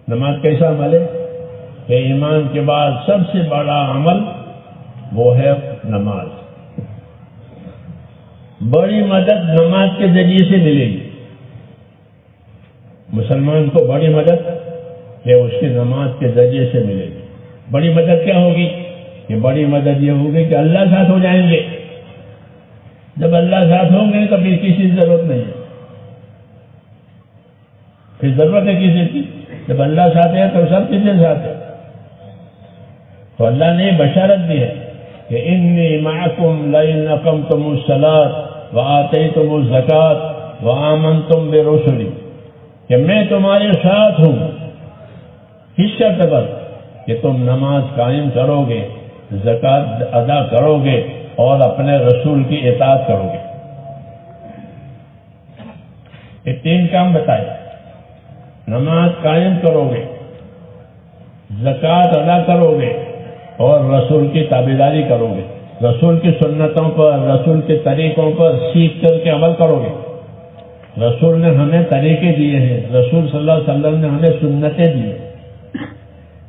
نماز کیسا عمل ہے کہ ایمان کے بعد سب سے بڑا عمل وہ ہے نماز۔ بڑی مدد نماز کے ذریعے سے ملے گی مسلمان کو، بڑی مدد کہ اس کی نماز کے ذریعے سے ملے گی۔ بڑی مدد کیا ہوگی؟ کہ بڑی مدد یہ ہوگی کہ اللہ ساتھ ہو جائیں گے۔ جب اللہ ساتھ ہوں گے تو پھر کسی کی ضرورت نہیں ہے، پھر ضرورت ہے کسی کی؟ جب اللہ ساتھ ہے تو سب چیزیں ساتھ ہے۔ تو اللہ نے بشارت دی ہے کہ انی معکم لئن اقمتم الصلاۃ وآتیتم الزکاۃ وآمنتم برسلی، کہ میں تمہارے ساتھ ہوں، اس شرط پر کہ تم نماز قائم کرو گے، زکوٰۃ ادا کرو گے، اور اپنے رسول کی اطاعت کرو گے۔ یہ تین کام بتائے، نماز قائم کرو گے، زکوٰۃ ادا کرو گے، اور رسول کی تابعداری کرو گے، رسول کی سنتوں پر، رسول کے طریقوں پر سیکھ کر کے عمل کرو گے۔ رسول نے ہمیں طریقے دیے ہیں، رسول صلی اللہ علیہ وسلم نے ہمیں سنتیں دی ہیں۔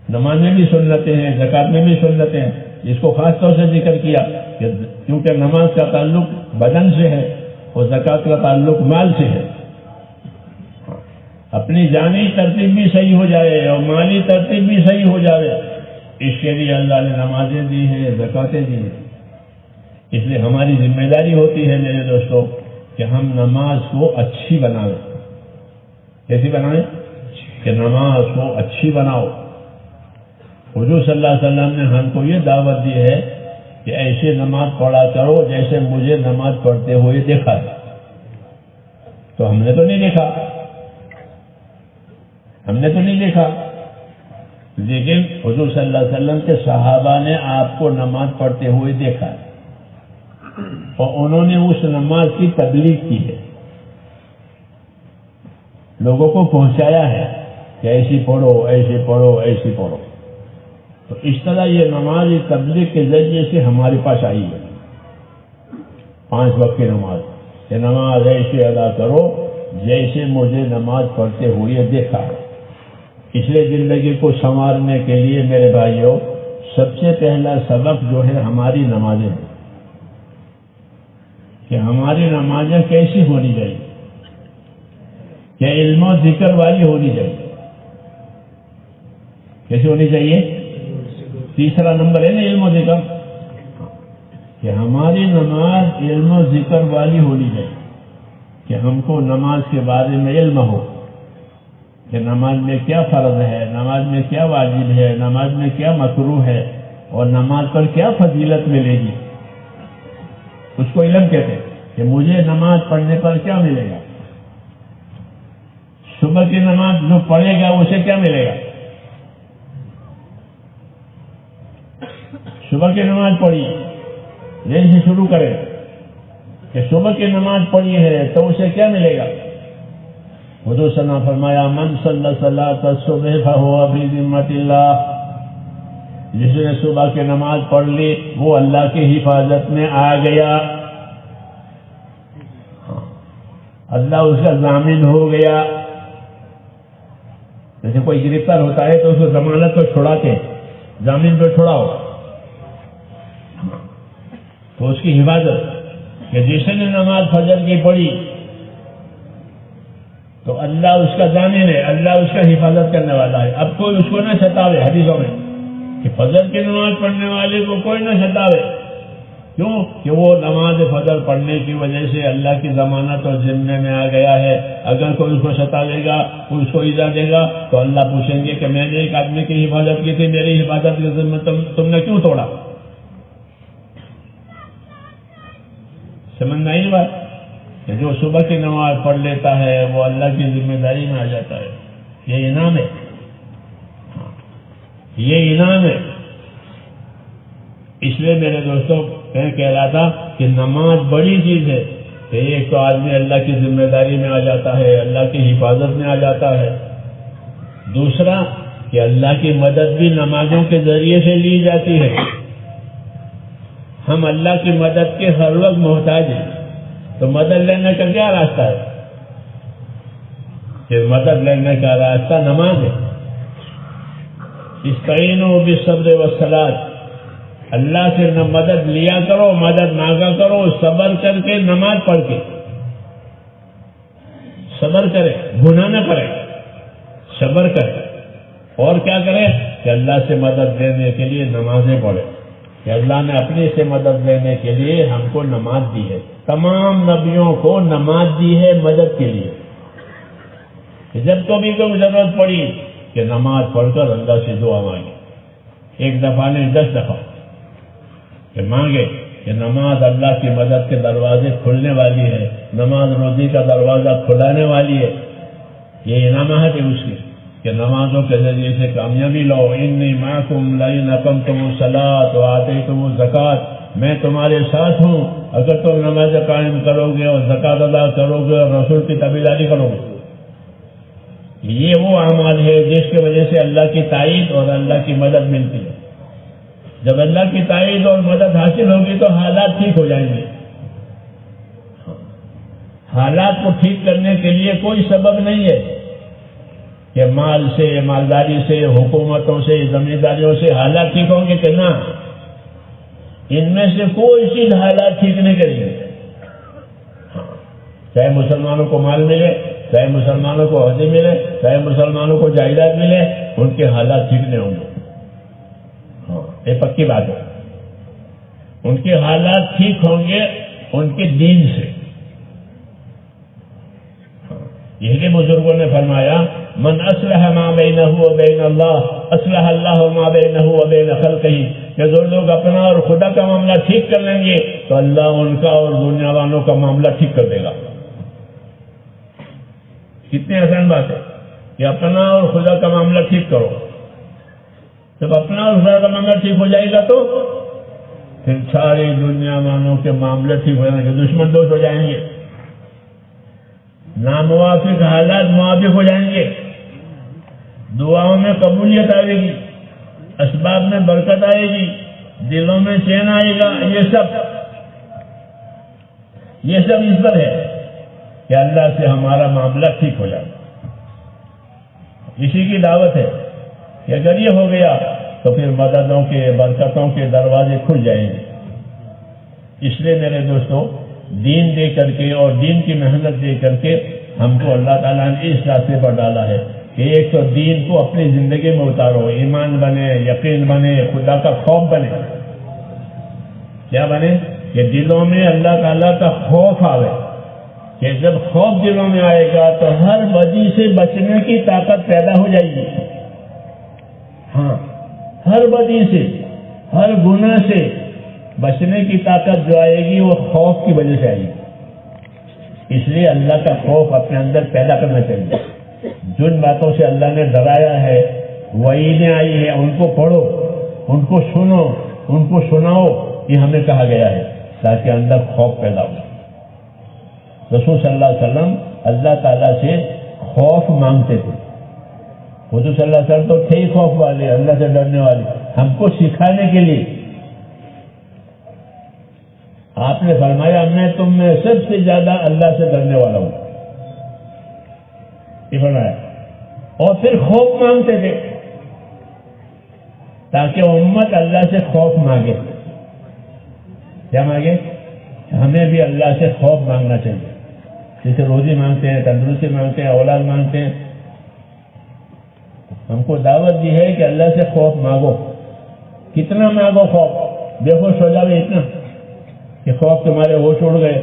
نماز میں بھی سنتیں ہیں، زکوٰۃ میں بھی سنتیں ہیں۔ اس کو خاص طور سے ذکر کیا کہ کیونکہ نماز کا تعلق بدن سے ہے، وہ زکوٰۃ کا تعلق مال سے ہے. اپنی جانی ترتیب بھی صحیح ہو جائے اور مالی ترتیب بھی صحیح ہو جائے، اس کے لیے اللہ نے نمازیں دی ہیں، زکوٰتیں دی ہیں. اس لیے ہماری ذمہ داری ہوتی ہے میرے دوستوں کہ ہم نماز کو اچھی بنائیں. کیسی بنائیں؟ کہ نماز کو اچھی بناؤ. حضور صلی اللہ علیہ وسلم نے ہم کو یہ دعوت دی ہے کہ ایسے نماز پڑھا کرو جیسے مجھے نماز پڑھتے ہوئے دیکھا ہے. تو ہم نے تو نہیں دیکھا، لیکن حضور صلی اللہ علیہ وسلم کے صحابہ نے آپ کو نماز پڑھتے ہوئے دیکھا ہے اور انہوں نے اس نماز کی تبلیغ کی ہے، لوگوں کو پہنچایا ہے کہ ایسی پڑھو، ایسی پڑھو، ایسی پڑھو. تو اس طرح یہ نماز تبلیغ کے ذریعے سے ہمارے پاس آئی ہے. 5 وقت کی نماز، یہ نماز ایسے ادا کرو جیسے مجھے نماز پڑھتے ہوئے دیکھا ہے. اس لیے زندگی کو سنوارنے کے لیے میرے بھائیوں سب سے پہلا سبق جو ہے ہماری نمازیں ہیں کہ ہماری نمازیں کیسی ہونی چاہیے، کہ علم و ذکر والی ہونی چاہیے. کیسی ہونی چاہیے؟ تیسرا نمبر ہے نا علم و ذکر، کہ ہماری نماز علم و ذکر والی ہونی چاہیے، کہ ہم کو نماز کے بارے میں علم ہو کہ نماز میں کیا فرض ہے، نماز میں کیا واجب ہے، نماز میں کیا مکروہ ہے اور نماز پر کیا فضیلت ملے گی. اس کو علم کہتے ہیں کہ مجھے نماز پڑھنے پر کیا ملے گا. صبح کی نماز جو پڑھے گا اسے کیا ملے گا. صبح کی نماز پڑھی، یہیں سے شروع کریں کہ صبح کی نماز پڑھی ہے تو اسے کیا ملے گا. حضور صلی اللہ علیہ وسلم فرمایا من صلی صلاۃ الصبح فہو فی ذمۃ اللہ، جس نے صبح کی نماز پڑھ لی وہ اللہ کی حفاظت میں آ گیا، اللہ اس کا ضامن ہو گیا. جیسے کوئی گرفتار ہوتا ہے تو اس کو ضمانت پر چھڑاتے ہیں، ضامن پہ چھڑاؤ، تو اس کی حفاظت کہ جس نے نماز فجر کی پڑھی تو اللہ اس کا ضامن ہے، اللہ اس کا حفاظت کرنے والا ہے. اب کوئی اس کو نہ ستاوے. حدیثوں میں کہ فجر کی نماز پڑھنے والے کو کوئی نہ ستاوے. کیوں؟ کہ وہ نماز فجر پڑھنے کی وجہ سے اللہ کی ضمانت اور ذمے میں آ گیا ہے. اگر کوئی اس کو ستاوے گا، کوئی اس کو ایذا دے گا تو اللہ پوچھیں گے کہ میں نے ایک آدمی کی حفاظت کی تھی، میری حفاظت کے ذمہ تم نے کیوں توڑا. سمجھ نہیں بات کہ جو صبح کی نماز پڑھ لیتا ہے وہ اللہ کی ذمہ داری میں آ جاتا ہے. یہ انعام ہے، یہ انعام ہے. اس لیے میرے دوستوں میں کہہ رہا تھا کہ نماز بڑی چیز ہے کہ ایک تو آدمی اللہ کی ذمہ داری میں آ جاتا ہے، اللہ کی حفاظت میں آ جاتا ہے. دوسرا کہ اللہ کی مدد بھی نمازوں کے ذریعے سے لی جاتی ہے. ہم اللہ کی مدد کے ہر وقت محتاج ہیں، تو مدد لینے کا کیا راستہ ہے؟ کہ مدد لینے کا راستہ نماز ہے. استعینوا بالصبر والصلاۃ، اللہ سے نہ مدد لیا کرو، مدد مانگا کرو، صبر کر کے نماز پڑھ کے. صبر کرے، گناہ نہ کرے، صبر کرے. اور کیا کرے کہ اللہ سے مدد لینے کے لیے نمازیں پڑھے. کہ اللہ نے اپنے سے مدد لینے کے لیے ہم کو نماز دی ہے. تمام نبیوں کو نماز دی ہے مدد کے لیے. جب کبھی کوئی ضرورت پڑی کہ نماز پڑھ کر اللہ سے دعا مانگے. ایک دفعہ نہیں 10 دفعہ کہ مانگے کہ نماز اللہ کی مدد کے دروازے کھلنے والی ہے، نماز روزی کا دروازہ کھلانے والی ہے. یہ انعامات ہے اس کی کہ نمازوں کے ذریعے سے کامیابی لو. انی معکم لئن اقمتم الصلاۃ وآتیتم الزکوٰۃ، میں تمہارے ساتھ ہوں اگر تم نماز قائم کرو گے اور زکوٰۃ ادا کرو گے اور رسول کی تابعداری کرو گے. یہ وہ اعمال ہے جس کی وجہ سے اللہ کی تائید اور اللہ کی مدد ملتی ہے. جب اللہ کی تائید اور مدد حاصل ہوگی تو حالات ٹھیک ہو جائیں گے. حالات کو ٹھیک کرنے کے لیے کوئی سبب نہیں ہے کہ مال سے، مالداری سے، حکومتوں سے، زمینداریوں سے حالات ٹھیک ہوں گے کہ نہ. ان میں سے کوئی چیز حالات ٹھیک نہیں کریں گے. چاہے مسلمانوں کو مال ملے، چاہے مسلمانوں کو عہدے ملے، چاہے مسلمانوں کو جائیداد ملے، ان کے حالات ٹھیک نہیں ہوں گے. ہاں یہ پکی بات ہے. ان کے حالات ٹھیک ہوں گے ان کے دین سے. یہ کہ بزرگوں نے فرمایا من اصلح ما بینہ و بین اللہ اصلح اللہ ما بینہ و بین خلقہ، کہ جو لوگ اپنا اور خدا کا معاملہ ٹھیک کر لیں گے تو اللہ ان کا اور دنیا والوں کا معاملہ ٹھیک کر دے گا. کتنی آسان بات ہے کہ اپنا اور خدا کا معاملہ ٹھیک کرو. جب اپنا اور خدا کا معاملہ ٹھیک ہو جائے گا تو پھر ساری دنیا والوں کے معاملے ٹھیک ہو جائیں گے، دشمن دوست ہو جائیں گے، ناموافق حالات موافق ہو جائیں گے، دعاؤں میں قبولیت آئے گی، اسباب میں برکت آئے گی، دلوں میں چین آئے گا. یہ سب اس پر ہے کہ اللہ سے ہمارا معاملہ ٹھیک ہو جائے. اسی کی دعوت ہے کہ اگر یہ ہو گیا تو پھر مددوں کے برکتوں کے دروازے کھل جائیں گے. اس لیے میرے دوستوں دین دے کر کے اور دین کی محنت دے کر کے ہم کو اللہ تعالیٰ نے اس راستے پر ڈالا ہے کہ ایک تو دین کو اپنی زندگی میں اتارو، ایمان بنے، یقین بنے، خدا کا خوف بنے. کیا بنے؟ کہ دلوں میں اللہ تعالیٰ کا خوف آئے. کہ جب خوف دلوں میں آئے گا تو ہر بدی سے بچنے کی طاقت پیدا ہو جائے گی. ہاں ہر بدی سے، ہر گناہ سے بچنے کی طاقت جو آئے گی وہ خوف کی وجہ سے آئے گی. اس لیے اللہ کا خوف اپنے اندر پیدا کرنا چاہیے. جن باتوں سے اللہ نے ڈرایا ہے، وعیدیں آئی ہیں، ان کو پڑھو، ان کو سنو، ان کو سناؤ. یہ ہمیں کہا گیا ہے تاکہ اندر خوف پیدا ہو. رسول صلی اللہ علیہ وسلم اللہ تعالیٰ سے خوف مانگتے تھے. حضور صلی اللہ علیہ وسلم تو تھے ہی خوف والے، اللہ سے ڈرنے والے. ہم کو سکھانے کے لیے آپ نے فرمایا میں تم میں سب سے زیادہ اللہ سے ڈرنے والا ہوں. یہ فرمایا. اور پھر خوف مانگتے تھے تاکہ امت اللہ سے خوف مانگے. کیا مانگے؟ ہمیں بھی اللہ سے خوف مانگنا چاہیے. جیسے روزی مانگتے ہیں، تندرستی مانگتے ہیں، اولاد مانگتے ہیں. ہم کو دعوت دی ہے کہ اللہ سے خوف مانگو. کتنا مانگو خوف؟ بے ہوش ہو جاوے اتنا کہ خوف تمہارے ہوش اڑ گئے.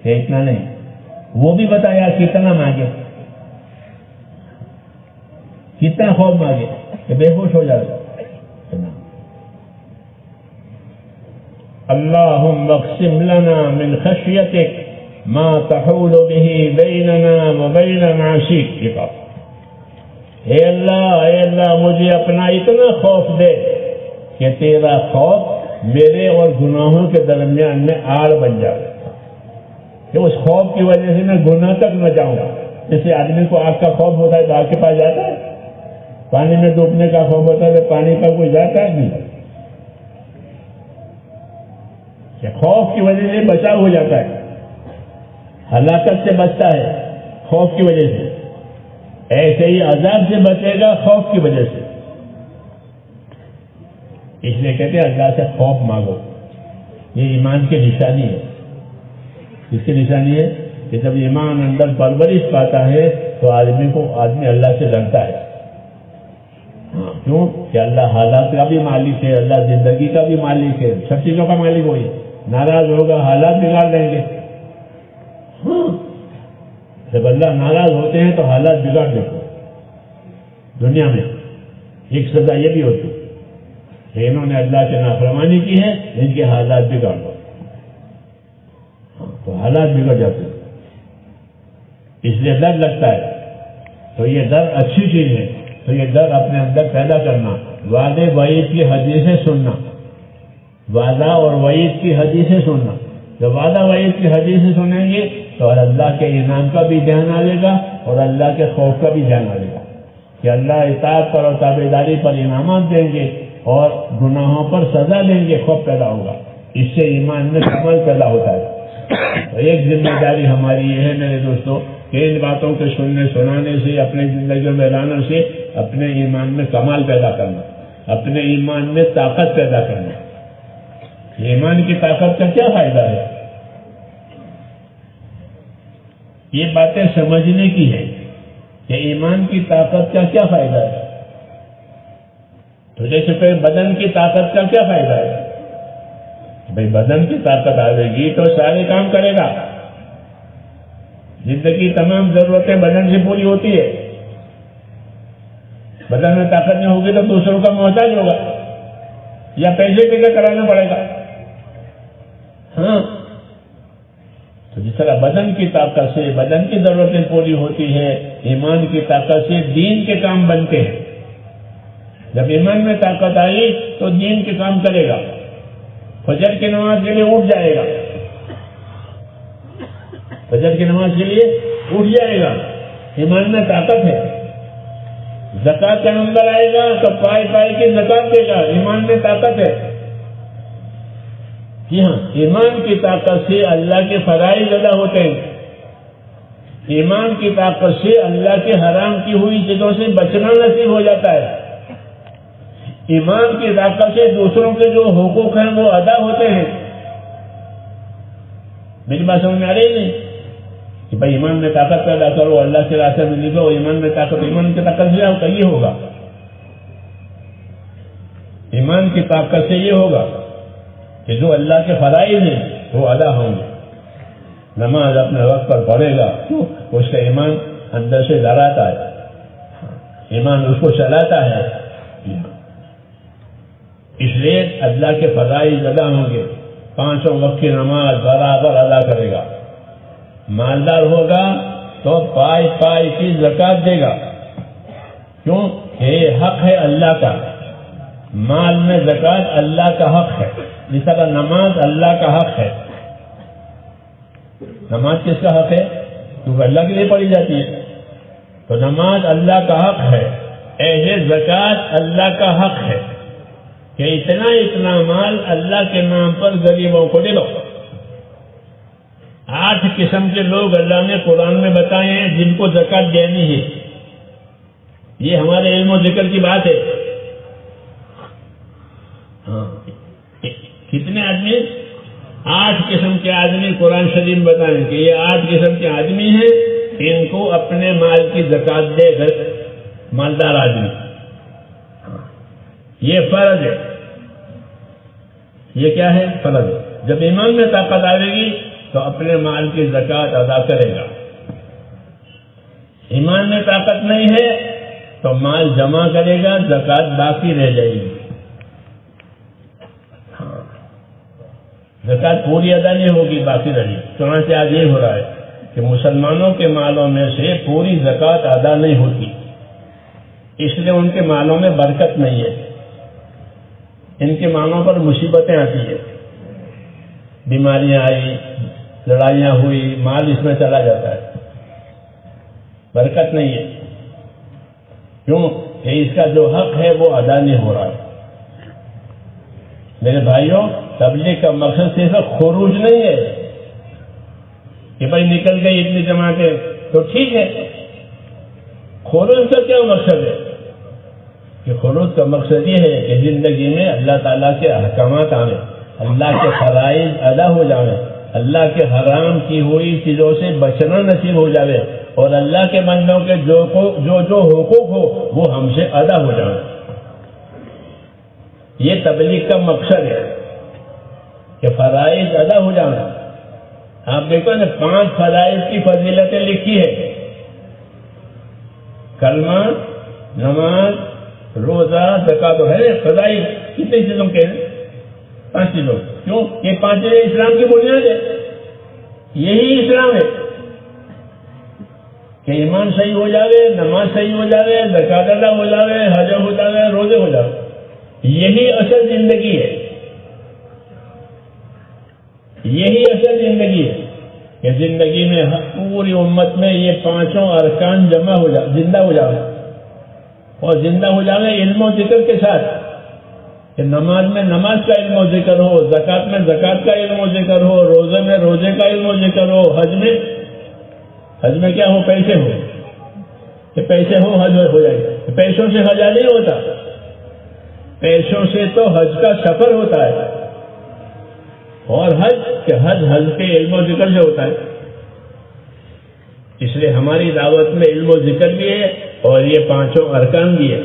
کہ اتنا نہیں، وہ بھی بتایا کتنا مانگے، کتنا خوف مانگے کہ بے ہوش ہو جائے. اللہم اقسم لنا من خشیتک ما تحول به بیننا وبین معصیتک. اے اللہ مجھے اپنا اتنا خوف دے کہ تیرا خوف میرے اور گناہوں کے درمیان میں آڑ بن جائے، کہ اس خوف کی وجہ سے میں گناہ تک نہ جاؤں. جیسے آدمی کو آگ کا خوف ہوتا ہے تو آگ کے پاس جاتا ہے، پانی میں ڈوبنے کا خوف ہوتا ہے تو پانی پر کوئی جاتا ہے نہیں. کہ خوف کی وجہ سے بچاؤ ہو جاتا ہے، ہلاکت سے بچتا ہے خوف کی وجہ سے. ایسے ہی عذاب سے بچے گا خوف کی وجہ سے. اس لیے کہتے ہیں اللہ سے خوف مانگو. یہ ایمان کی نشانی ہے. اس کی نشانی ہے کہ جب ایمان اندر پرورش پاتا ہے تو آدمی اللہ سے ڈرتا ہے. کیوں کہ اللہ حالات کا بھی مالک ہے، اللہ زندگی کا بھی مالک ہے، سب چیزوں کا مالک وہی. ناراض ہوگا حالات بگاڑ دیں گے. جب اللہ ناراض ہوتے ہیں تو حالات بگاڑ دیتے ہیں. دنیا میں ایک سزا یہ بھی ہوتی ہے کہ انہوں نے اللہ کی نافرمانی کی ہے، ان کے حالات بگاڑ دو. تو حالات بگڑ جاتے ہیں. اس لیے ڈر لگتا ہے. تو یہ ڈر اچھی چیز ہے. تو یہ ڈر اپنے اندر پیدا کرنا، وعدے وعید کی حدیثیں سننا، وعدہ اور وعید کی حدیثیں سننا. جب وعدہ وعید کی حدیثیں سنیں گے تو اللہ کے انعام کا بھی دھیان آئے گا اور اللہ کے خوف کا بھی دھیان آئے گا کہ اللہ اطاعت پر اور تابعداری پر انعامات دیں گے اور گناہوں پر سزا دیں گے. خوف پیدا ہوگا. اس سے ایمان میں کمال پیدا ہوتا ہے. تو ایک ذمہ داری ہماری یہ ہے میرے دوستوں کہ ان باتوں کے سننے سنانے سے، اپنے زندگیوں میں لانے سے اپنے ایمان میں کمال پیدا کرنا، اپنے ایمان میں طاقت پیدا کرنا. ایمان کی طاقت کا کیا فائدہ ہے؟ یہ باتیں سمجھنے کی ہے کہ ایمان کی طاقت کا کیا فائدہ ہے. تو جیسے پھر بدن کی طاقت کا کیا فائدہ ہے؟ بھائی بدن کی طاقت آئے گی تو سارے کام کرے گا. زندگی تمام ضرورتیں بدن سے پوری ہوتی ہے. بدن میں طاقت نہیں ہوگی تو دوسروں کا محتاج ہوگا یا پیسے دے کے کرانا پڑے گا. ہاں، تو جس طرح بدن کی طاقت سے بدن کی ضرورتیں پوری ہوتی ہیں، ایمان کی طاقت سے دین کے کام بنتے ہیں. جب ایمان میں طاقت آئی تو دین کے کام کرے گا. فجر کی نماز کے لیے اٹھ جائے گا، فجر کی نماز کے لیے اٹھ جائے گا، ایمان میں طاقت ہے. زکات کا نمبر آئے گا تو پائی پائی کی زکات دے گا، ایمان میں طاقت ہے. جی ہاں، ایمان کی طاقت سے اللہ کے فرائض ادا ہوتے ہیں. ایمان کی طاقت سے اللہ کے حرام کی ہوئی چیزوں سے بچنا نصیب ہو جاتا ہے. ایمان کی طاقت سے دوسروں کے جو حقوق ہیں وہ ادا ہوتے ہیں. میری بات سمجھ میں آ رہی نہیں کہ بھائی ایمان میں طاقت پیدا کرو، اللہ کے راستے میں نکلو، ایمان میں طاقت، ایمان کی طاقت سے آپ کا یہ ہوگا. ایمان کی طاقت سے یہ ہوگا کہ جو اللہ کے فرائض ہیں وہ ادا ہوں گے. نماز اپنے وقت پر پڑھے گا، اس کا ایمان اندر سے ڈراتا ہے، ایمان اس کو چلاتا ہے. اس لیے اللہ کے فرائض ادا ہوں گے. 5 وقت کی نماز برابر ادا کرے گا. مالدار ہوگا تو پائی پائی کی زکات دے گا. کیوں؟ یہ حق ہے اللہ کا. مال میں زکات اللہ کا حق ہے، جس طرح نماز اللہ کا حق ہے. نماز کس کا حق ہے؟ کیونکہ اللہ کے لیے پڑھی جاتی ہے. تو نماز اللہ کا حق ہے، ایسے زکات اللہ کا حق ہے کہ اتنا مال اللہ کے نام پر غریبوں کو دے دو. 8 قسم کے لوگ اللہ نے قرآن میں بتائے ہیں جن کو زکات دینی ہے. یہ ہمارے علم و ذکر کی بات ہے. ہاں، کتنے آدمی؟ 8 قسم کے آدمی قرآن شریف بتائیں کہ یہ 8 قسم کے آدمی ہیں، ان کو اپنے مال کی زکات دے گا مالدار آدمی. یہ فرض ہے. یہ کیا ہے؟ فرض. جب ایمان میں طاقت آئے گی تو اپنے مال کی زکات ادا کرے گا. ایمان میں طاقت نہیں ہے تو مال جمع کرے گا، زکات باقی رہ جائے گی. زکات پوری ادا نہیں ہوگی، باقی رہے گی. چنانچہ آج یہ ہو رہا ہے کہ مسلمانوں کے مالوں میں سے پوری زکات ادا نہیں ہوتی، اس لیے ان کے مالوں میں برکت نہیں ہے. ان کے مالوں پر مصیبتیں آتی ہیں، بیماریاں آئی، لڑائیاں ہوئی، مال اس میں چلا جاتا ہے، برکت نہیں ہے. کیوں کہ اس کا جو حق ہے وہ ادا نہیں ہو رہا ہے. میرے بھائیوں، تبلیغ کا مقصد صرف خروج نہیں ہے کہ بھائی نکل گئی اتنی جماعتیں تو ٹھیک ہے. خروج کا کیا مقصد ہے؟ کہ خروج کا مقصد یہ ہے کہ زندگی میں اللہ تعالیٰ کے احکامات آئیں، اللہ کے فرائض ادا ہو جائیں، اللہ کے حرام کی ہوئی چیزوں سے بچنا نصیب ہو جائے، اور اللہ کے بندوں کے جو حقوق ہو وہ ہم سے ادا ہو جائیں. یہ تبلیغ کا مقصد ہے کہ فرائض ادا ہو جانا. آپ دیکھو نا، 5 فرائض کی فضیلتیں لکھی ہے: کلمہ، نماز، روزہ، زکات. ہے فضائل کتنی چیزوں کے ہیں؟ 5 چیزوں. کیوں؟ یہ 5 چیزیں اسلام کی بنیاد ہے. یہی اسلام ہے کہ ایمان صحیح ہو جاوے، نماز صحیح ہو جاوے، زکات ادا ہو جاوے، حج ہو جاوے، روزے ہو جاوے. یہی اصل زندگی ہے. یہی اصل زندگی ہے کہ زندگی میں پوری امت میں یہ 5 ارکان جمع ہو جائے، زندہ ہو جائے، اور زندہ ہو جائے علم و ذکر کے ساتھ. کہ نماز میں نماز کا علم و ذکر ہو، زکات میں زکات کا علم و ذکر ہو، روزے میں روزے کا علم و ذکر ہو، حج میں کیا ہو؟ پیسے ہو، کہ پیسے ہو حج ہو جائے. پیسوں سے حج نہیں ہوتا، پیسوں سے تو حج کا سفر ہوتا ہے، اور حج کے علم و ذکر سے ہوتا ہے. اس لیے ہماری دعوت میں علم و ذکر بھی ہے اور یہ 5 ارکان بھی ہے،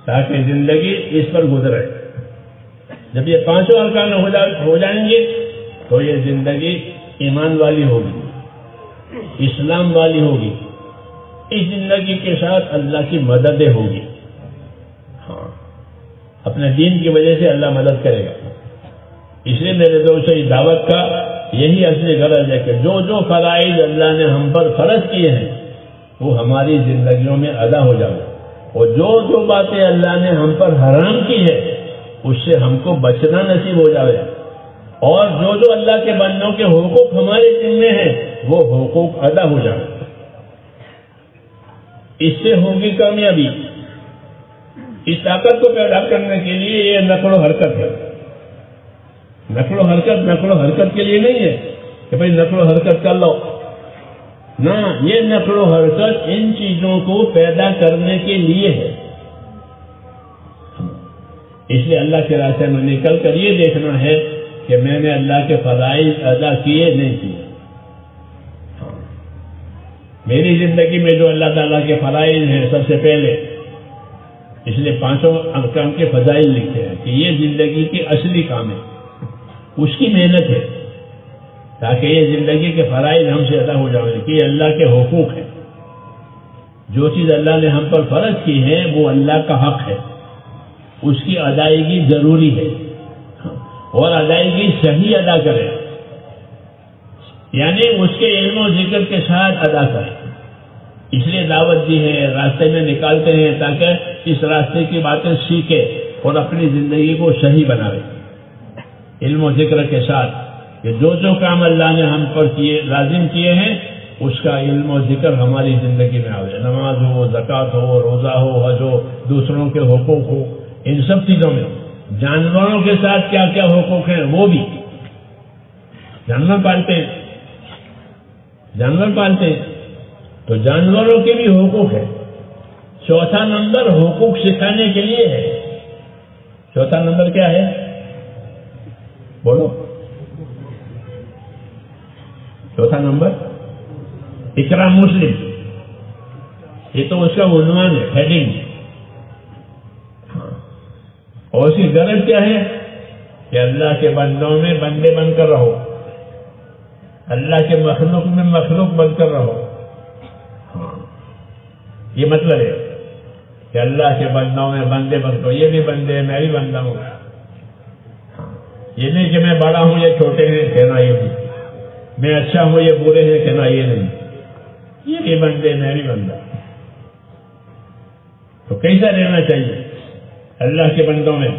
تاکہ زندگی اس پر گزرے۔ جب یہ 5 ارکان ہو جائیں گے تو یہ زندگی ایمان والی ہوگی، اسلام والی ہوگی، اس زندگی کے ساتھ اللہ کی مددیں ہوگی۔ ہاں، اپنے دین کی وجہ سے اللہ مدد کرے گا۔ اس لیے میرے دوستوں، اس دعوت کا یہی اصلی غرض ہے کہ جو جو فرائض اللہ نے ہم پر فرض کیے ہیں وہ ہماری زندگیوں میں ادا ہو جائے، اور جو جو باتیں اللہ نے ہم پر حرام کی ہے اس سے ہم کو بچنا نصیب ہو جائے، اور جو جو اللہ کے بندوں کے حقوق ہمارے ذمے ہیں وہ حقوق ادا ہو جائے۔ اس سے ہوگی کامیابی۔ اس طاقت کو پیدا کرنے کے لیے یہ نقل و حرکت ہے۔ نقل و حرکت کے لیے نہیں ہے کہ بھائی نقل و حرکت کر لو، نہ، یہ نقل و حرکت ان چیزوں کو پیدا کرنے کے لیے ہے۔ اس لیے اللہ کے راستے میں نکل کر یہ دیکھنا ہے کہ میں نے اللہ کے فرائض ادا کیے نہیں کیے۔ میری زندگی میں جو اللہ تعالیٰ کے فرائض ہیں سب سے پہلے، اس لیے 5 ارکان کے فضائل لکھتے ہیں کہ یہ زندگی کی اصلی کام ہے، اس کی محنت ہے، تاکہ یہ زندگی کے فرائض ہم سے ادا ہو جائیں کہ یہ اللہ کے حقوق ہیں۔ جو چیز اللہ نے ہم پر فرض کی ہے وہ اللہ کا حق ہے، اس کی ادائیگی ضروری ہے، اور ادائیگی صحیح ادا کرے، یعنی اس کے علم و ذکر کے ساتھ ادا کرے۔ اس لیے دعوت دی ہے، راستے میں نکالتے ہیں تاکہ اس راستے کی باتیں سیکھے اور اپنی زندگی کو صحیح بنائے علم و ذکر کے ساتھ، کہ جو جو کام اللہ نے ہم پر لازم کیے ہیں اس کا علم و ذکر ہماری زندگی میں آئے، نماز ہو، زکوٰۃ ہو، روزہ ہو، حج ہو، دوسروں کے حقوق ہو، ان سب چیزوں میں۔ جانوروں کے ساتھ کیا کیا حقوق ہیں وہ بھی، جانور پالتے ہیں تو جانوروں کے بھی حقوق ہے۔ 4 نمبر حقوق سکھانے کے لیے ہے۔ 4 نمبر کیا ہے؟ بولو۔ 4 نمبر اکرام مسلم، یہ تو اس کا عنوان ہے، ہیڈنگ۔ اور اس کی غرض کیا ہے کہ اللہ کے بندوں میں بندے بن کر رہو، اللہ کے مخلوق میں مخلوق بن کر رہو۔ یہ مطلب ہے کہ اللہ کے بندوں میں بندے بن کر، یہ بھی بندے ہیں، میں بھی بندہ ہوں۔ یہ نہیں کہ میں بڑا ہوں یہ چھوٹے ہیں، کہنا یہ نہیں، میں اچھا ہوں یہ برے ہیں، کہنا یہ نہیں، یہ بھی بندے، میں بھی بندہ۔ تو کیسا رہنا چاہیے اللہ کے بندوں میں؟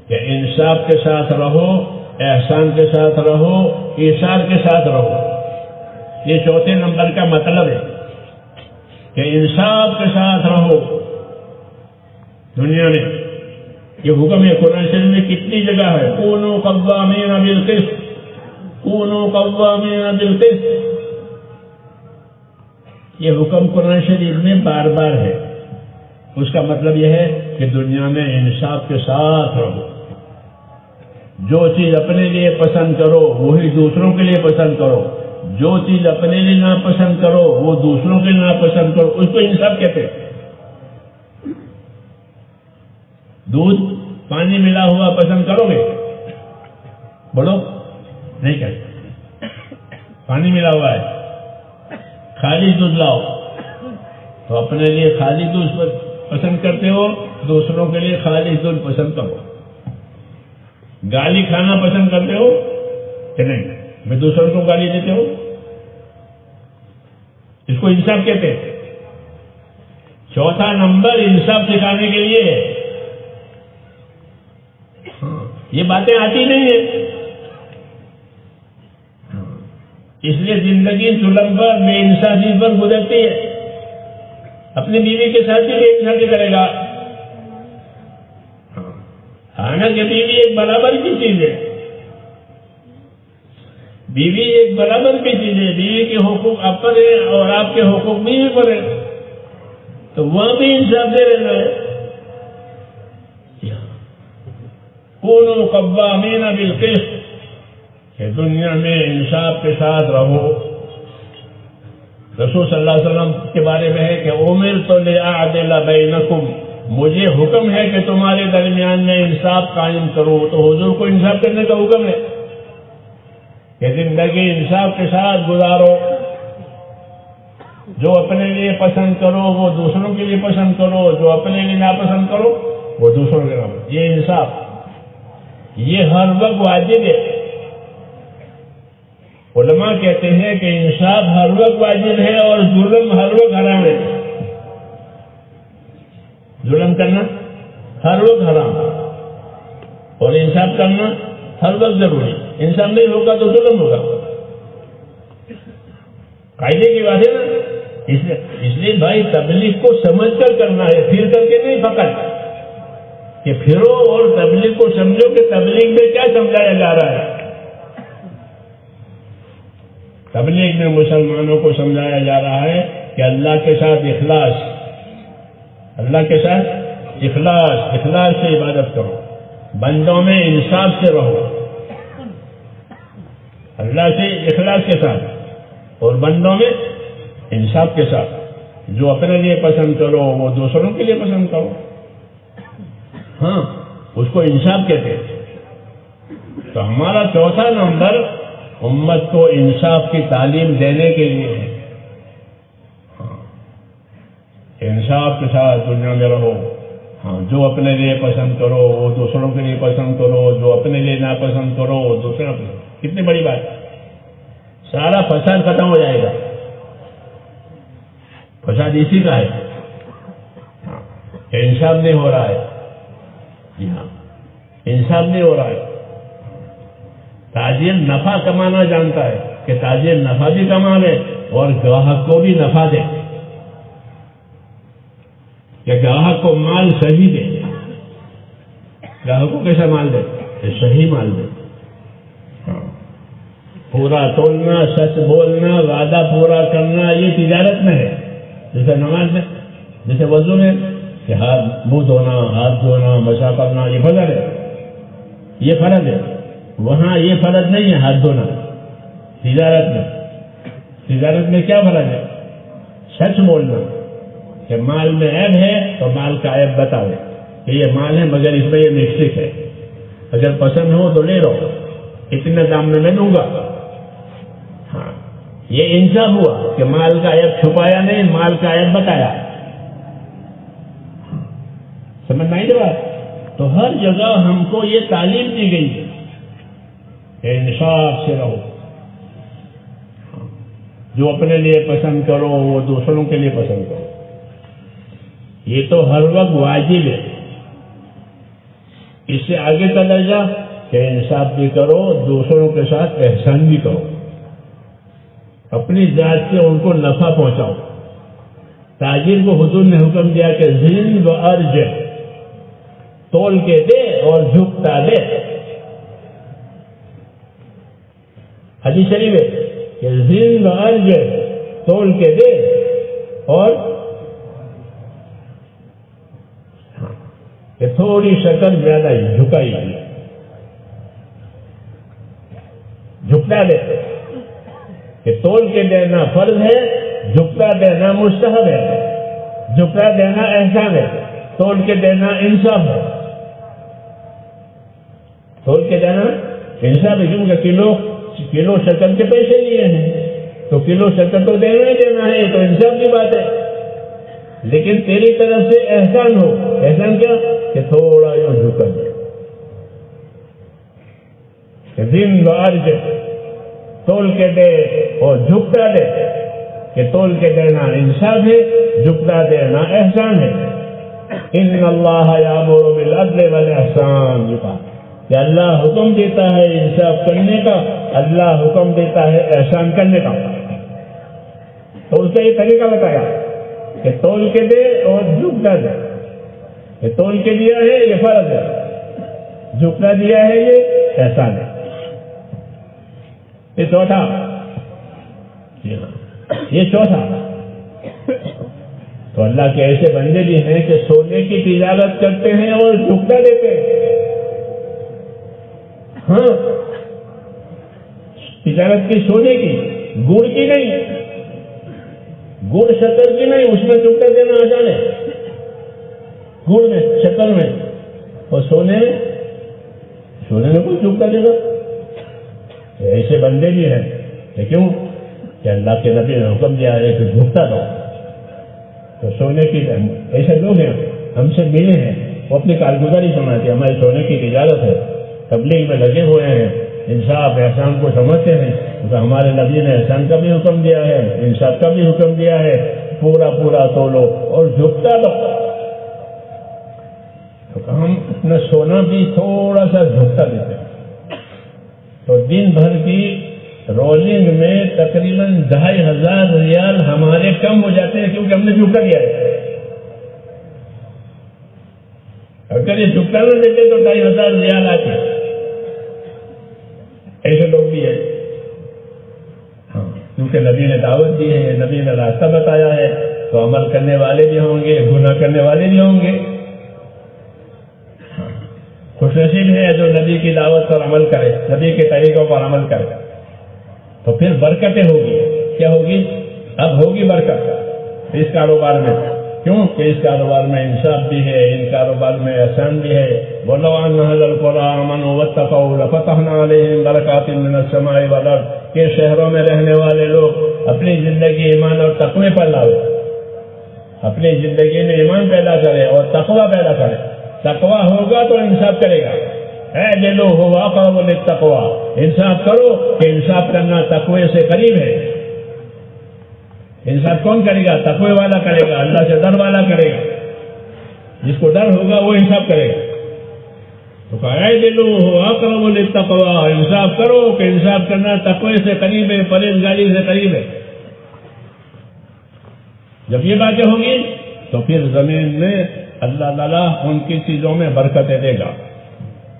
کہ انصاف کے ساتھ رہو، احسان کے ساتھ رہو، ایثار کے ساتھ رہو۔ یہ 4 نمبر کا مطلب ہے کہ انصاف کے ساتھ رہو دنیا میں۔ یہ حکم ہے قرآن شریف میں کتنی جگہ ہے، کونوا قوامین بالقسط، کونوا قوامین بالقسط۔ یہ حکم قرآن شریف میں بار بار ہے۔ اس کا مطلب یہ ہے کہ دنیا میں انصاف کے ساتھ رہو، جو چیز اپنے لیے پسند کرو وہی دوسروں کے لیے پسند کرو، جو چیز اپنے لیے ناپسند کرو وہ دوسروں کے لیے ناپسند کرو، اس کو انصاف کہتے ہیں۔ دودھ پانی ملا ہوا پسند کرو گے؟ بولو، نہیں کہتے۔ پانی ملا ہوا ہے، خالص دودھ لاؤ تو اپنے لیے خالص دودھ پسند کرتے ہو، دوسروں کے لیے خالص دودھ پسند کرو۔ گالی کھانا پسند کرتے ہو کہ نہیں؟ میں دوسروں کو گالی دیتے ہو، اس کو انصاف کہتے ہیں۔ 4 نمبر انصاف سکھانے کے لیے ہے۔ یہ باتیں آتی نہیں ہیں، اس لیے زندگی ظلم پر، بے انصافی پر گزرتی ہے۔ اپنی بیوی کے ساتھ بھی بے انصافی کرے گا، حالانکہ بیوی ایک برابر کی چیز ہے، بیوی ایک برابر کی چیز ہے، بیوی کے حقوق آپ پر ہے اور آپ کے حقوق بیوی پر ہے، تو وہاں بھی انصاف سے رہنا ہے۔ کونوا قوامین بالقسط، کہ دنیا میں انصاف کے ساتھ رہو۔ رسول صلی اللہ علیہ وسلم کے بارے میں ہے کہ امرت لأعدل بینکم، مجھے حکم ہے کہ تمہارے درمیان میں انصاف قائم کرو. تو حضور کو انصاف کرنے کا حکم ہے کہ زندگی انصاف کے ساتھ گزارو. جو اپنے لیے پسند کرو وہ دوسروں کے لیے پسند کرو، جو اپنے لیے ناپسند کرو وہ دوسروں کے ناپسند. یہ انصاف یہ ہر وقت واجب ہے. علماء کہتے ہیں کہ انصاف ہر وقت واجب ہے اور ظلم ہر وقت حرام ہے. ظلم کرنا ہر وقت حرام اور انصاف کرنا ہر وقت ضروری. انصاف نہیں ہوگا تو ظلم ہوگا. قاعدے کی بات ہے نا. اس لیے بھائی تبلیغ کو سمجھ کر کرنا ہے، پھر کر کے نہیں فقط کہ پھرو اور تبلیغ کو سمجھو کہ تبلیغ میں کیا سمجھایا جا رہا ہے. تبلیغ میں مسلمانوں کو سمجھایا جا رہا ہے کہ اللہ کے ساتھ اخلاص، اللہ کے ساتھ اخلاص سے عبادت کرو، بندوں میں انصاف سے رہو، اللہ سے اخلاص کے ساتھ اور بندوں میں انصاف کے ساتھ. جو اپنے لیے پسند کرو وہ دوسروں کے لیے پسند کرو. ہاں اس کو انصاف کہتے ہیں. تو ہمارا چوتھا نمبر امت کو انصاف کی تعلیم دینے کے لیے ہے. انصاف کے ساتھ دنیا میں رہو. ہاں جو اپنے لیے پسند کرو وہ دوسروں کے لیے پسند کرو، جو اپنے لیے ناپسند کرو وہ دوسروں کے لیے. کتنی بڑی بات ہے. سارا فساد ختم ہو جائے گا. فساد اسی کا ہے کہ انصاف نہیں ہو رہا ہے. جی ہاں انصاف نہیں ہو رہا ہے. تاجر نفع کمانا جانتا ہے کہ تاجر نفع بھی کما لے اور گاہک کو بھی نفع دے، کہ گاہک کو مال صحیح دے. گاہک کو کیسا مال دے؟ صحیح مال دے. پورا تولنا، سچ بولنا، وعدہ پورا کرنا، یہ تجارت میں ہے. جیسے نماز میں، جیسے وضو میں کہ منہ دھونا، ہاتھ دھونا، مسا کرنا، یہ فرض ہے، یہ فرض ہے. وہاں یہ فرض نہیں ہے ہاتھ دھونا. تجارت میں کیا فرض ہے؟ سچ بولنا کہ مال میں عیب ہے تو مال کا عیب بتاؤ کہ یہ مال ہے مگر اس میں یہ مسٹیک ہے، اگر پسند ہو تو لے لو، اتنے دام میں دوں گا. ہاں یہ انصاف ہوا کہ مال کا عیب چھپایا نہیں، مال کا عیب بتایا. سمجھ نہیں دے بات. تو ہر جگہ ہم کو یہ تعلیم دی گئی ہے کہ انصاف سے رہو. جو اپنے لیے پسند کرو وہ دوسروں کے لیے پسند کرو. یہ تو ہر وقت واجب ہے. اس سے آگے کا درجہ کہ انصاف بھی کرو، دوسروں کے ساتھ احسان بھی کرو، اپنی ذات سے ان کو نفع پہنچاؤ. تاجر کو حضور نے حکم دیا کہ زن و ارج، تول کے دے اور جھکتا دے. حدیث شریف ہے کہ زن و ارج، تول کے دے اور کہ تھوڑی شکل زیادہ جھکائی، جھکتا دے. کہ تول کے دینا فرض ہے، جھکتا دینا مستحب ہے. جھکتا دینا احسان ہے، تول کے دینا انصاف ہے. تول کے دینا انصاف ہے کیونکہ کلو شکر کے پیسے لیے ہیں تو کلو شکر تو دینا ہی دینا ہے، تو انصاف کی بات ہے. لیکن تیری طرف سے احسان ہو. احسان کیا؟ کہ تھوڑا یوں جھکا دے. دن بارج تول کے دے اور جھکتا دے. کہ تول کے دینا انصاف ہے، جھکتا دینا احسان ہے. ان اللہ یامر بالعدل والاحسان، کہ اللہ حکم دیتا ہے انصاف کرنے کا، اللہ حکم دیتا ہے احسان کرنے کا. تو اس کا یہ طریقہ بتایا کہ تول کے دے اور جھکتا دے. کہ تول کے دیا ہے یہ فرض ہے، جھکتا دیا ہے یہ احسان ہے. یہ چوتھا، یہ چوتھا. تو اللہ کے ایسے بندے بھی ہیں کہ سونے کی تجارت کرتے ہیں اور جھکتا دیتے ہیں. ہاں تجارت کی سونے کی، گڑ کی نہیں. گڑ شکر کی نہیں، اس میں چکتا دینا آ جانے، گڑ میں، شکر میں، اور سونے میں کوئی چکتا دینا. ایسے بندے بھی ہیں. کیوں کہ اللہ کے نبی نے حکم دیا ہے کہ جھکتا دو. تو سونے کی ایسے لوگ ہیں ہم سے ملے ہیں، وہ اپنی کارگزاری سناتے ہیں، ہمارے سونے کی تجارت ہے، تبلیغ میں لگے ہوئے ہیں، انصاف احسان کو سمجھتے ہیں. تو ہمارے نبی نے احسان کا بھی حکم دیا ہے، انصاف کا بھی حکم دیا ہے، پورا تولو اور جھکتا دو. تو ہم اپنا سونا بھی تھوڑا سا جھکتا دیتے ہیں. تو دن بھر کی رولنگ میں تقریباً 2500 ریال ہمارے کم ہو جاتے ہیں، کیونکہ ہم نے جھکا دیا ہے. اگر یہ جھکا نہ دیتے تو 2500 ریال آتے. ایسے لوگ بھی ہیں. ہاں، کیونکہ نبی نے دعوت دی ہے، نبی نے راستہ بتایا ہے، تو عمل کرنے والے بھی ہوں گے، گناہ کرنے والے بھی ہوں گے. خوش نصیب ہے جو نبی کی دعوت پر عمل کرے، نبی کے طریقوں پر عمل کرے، تو پھر برکتیں ہوگی. کیا ہوگی؟ اب ہوگی برکت اس کاروبار میں. کیوں کہ اس کاروبار میں انصاف بھی ہے، ان کاروبار میں احسان بھی ہے. وَلَوْ أَنَّ أَهْلَ الْقُرَىٰ آمَنُوا وَاتَّقَوْا لَفَتَحْنَا عَلَيْهِمْ بَرَكَاتٍ مِّنَ السَّمَاءِ وَالْأَرْضِ. کہ شہروں میں رہنے والے لوگ اپنی زندگی ایمان اور تقوی پر لاؤ، اپنی زندگی میں ایمان پیدا کرے اور تقوی پیدا کرے. تقوی ہوگا تو انصاف کرے گا. اعدلوا هو اقرب للتقوى. انصاف کرو کہ انصاف کرنا تقوی سے قریب ہے. انصاف کون کرے گا؟ تقوی والا کرے گا، اللہ سے ڈر والا کرے گا. جس کو ڈر ہوگا وہ انصاف کرے گا. تو اعدلوا هو اقرب للتقوى. انصاف کرو کہ انصاف کرنا تقوی سے قریب ہے، پرہیزگاری سے قریب ہے. جب یہ باتیں ہوں گی تو پھر زمین میں اللہ تعالیٰ ان کی چیزوں میں برکتیں دے گا.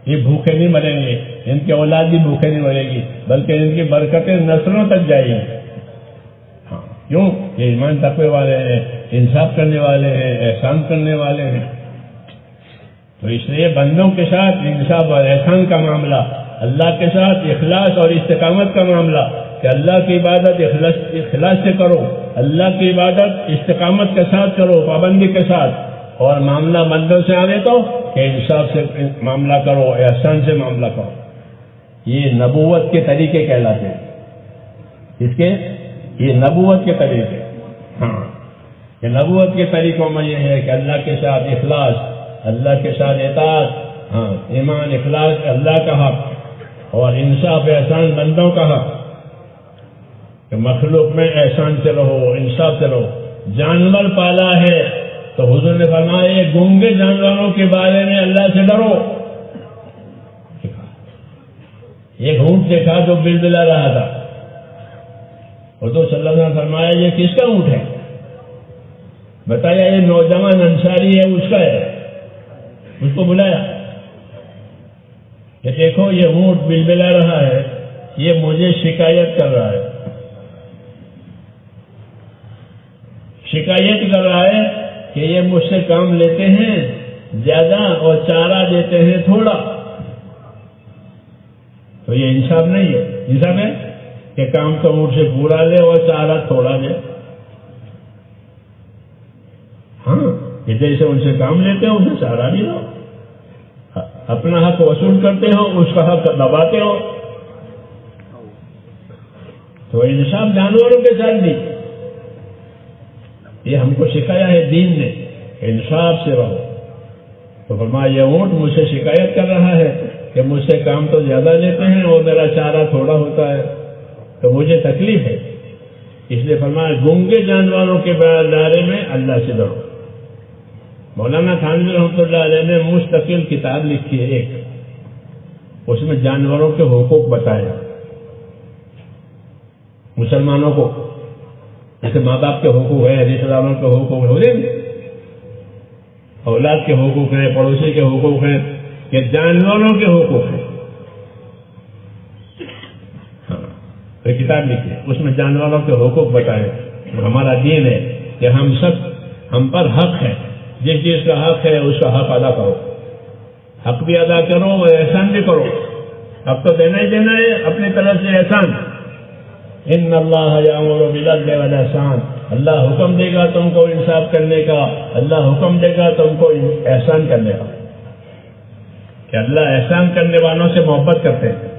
یہ بھوکے نہیں مریں گے، ان کی اولاد بھی بھوکے نہیں مرے گی، بلکہ ان کی برکتیں نسلوں تک جائیں گی. ہاں، کیوں؟ یہ ایمان تقوی والے ہیں، انصاف کرنے والے ہیں، احسان کرنے والے ہیں. تو اس لیے بندوں کے ساتھ انصاف اور احسان کا معاملہ، اللہ کے ساتھ اخلاص اور استقامت کا معاملہ، کہ اللہ کی عبادت اخلاص سے کرو، اللہ کی عبادت استقامت کے ساتھ کرو، پابندی کے ساتھ. اور معاملہ بندوں سے آنے تو کہ انصاف سے معاملہ کرو، احسان سے معاملہ کرو. یہ نبوت کے طریقے کہلاتے ہیں. اس کے یہ نبوت کے طریقے. ہاں، یہ نبوت کے طریقوں میں یہ ہے کہ اللہ کے ساتھ اخلاص، اللہ کے ساتھ اطاعت، ہاں، ایمان اخلاص اللہ کا حق اور انصاف احسان بندوں کا حق. کہ مخلوق میں احسان سے رہو، انصاف سے رہو. جانور پالا ہے تو حضور نے فرمایا یہ گونگے جانوروں کے بارے میں اللہ سے ڈرو. ایک اونٹ دیکھا جو بلبلا رہا تھا، حضور صلی اللہ علیہ وسلم فرمایا یہ کس کا اونٹ ہے؟ بتایا یہ نوجوان انصاری ہے، اس کا ہے. اس کو بلایا کہ دیکھو یہ اونٹ بلبلا رہا ہے، یہ مجھے شکایت کر رہا ہے، شکایت کر رہا ہے کہ یہ مجھ سے کام لیتے ہیں زیادہ اور چارہ دیتے ہیں تھوڑا. تو یہ انصاف نہیں ہے. انصاف ہے کہ کام تو اونٹ سے پورا لے اور چارہ تھوڑا دے. ہاں، کہ جیسے ان سے کام لیتے ہو اسے چارہ بھی دو، اپنا حق وصول کرتے ہو، اس کا حق دباتے ہو. تو انصاف جانوروں کے ساتھ بھی یہ ہم کو سکھایا ہے دین نے، انصاف سے رہو. تو فرمایا یہ اونٹ مجھ سے شکایت کر رہا ہے کہ مجھ سے کام تو زیادہ لیتے ہیں اور میرا چارہ تھوڑا ہوتا ہے، تو مجھے تکلیف ہے. اس لیے فرمایا گونگے جانوروں کے بارے میں اللہ سے ڈرو. مولانا تھانوی رحمۃ اللہ علیہ نے مستقل کتاب لکھی ہے ایک، اس میں جانوروں کے حقوق بتائے مسلمانوں کو. جیسے ماں باپ کے حقوق ہیں، رشتے داروں کے حقوق ہیں، اولاد کے حقوق ہیں، پڑوسی کے حقوق ہیں، کہ جانوروں کے حقوق ہیں. تو کتاب لکھی ہے، اس میں جانوروں کے حقوق بتائے. ہمارا دین ہے کہ ہم پر حق ہے، جس چیز کا حق ہے اس کا حق ادا کرو. حق بھی ادا کرو اور احسان بھی کرو. حق تو دینا ہی دینا ہے، اپنی طرف سے احسان. ان اللہ یامر بالعدل والاحسان، اللہ حکم دے گا تم کو انصاف کرنے کا، اللہ حکم دے گا تم کو احسان کرنے کا، کہ اللہ احسان کرنے والوں سے محبت کرتے ہیں،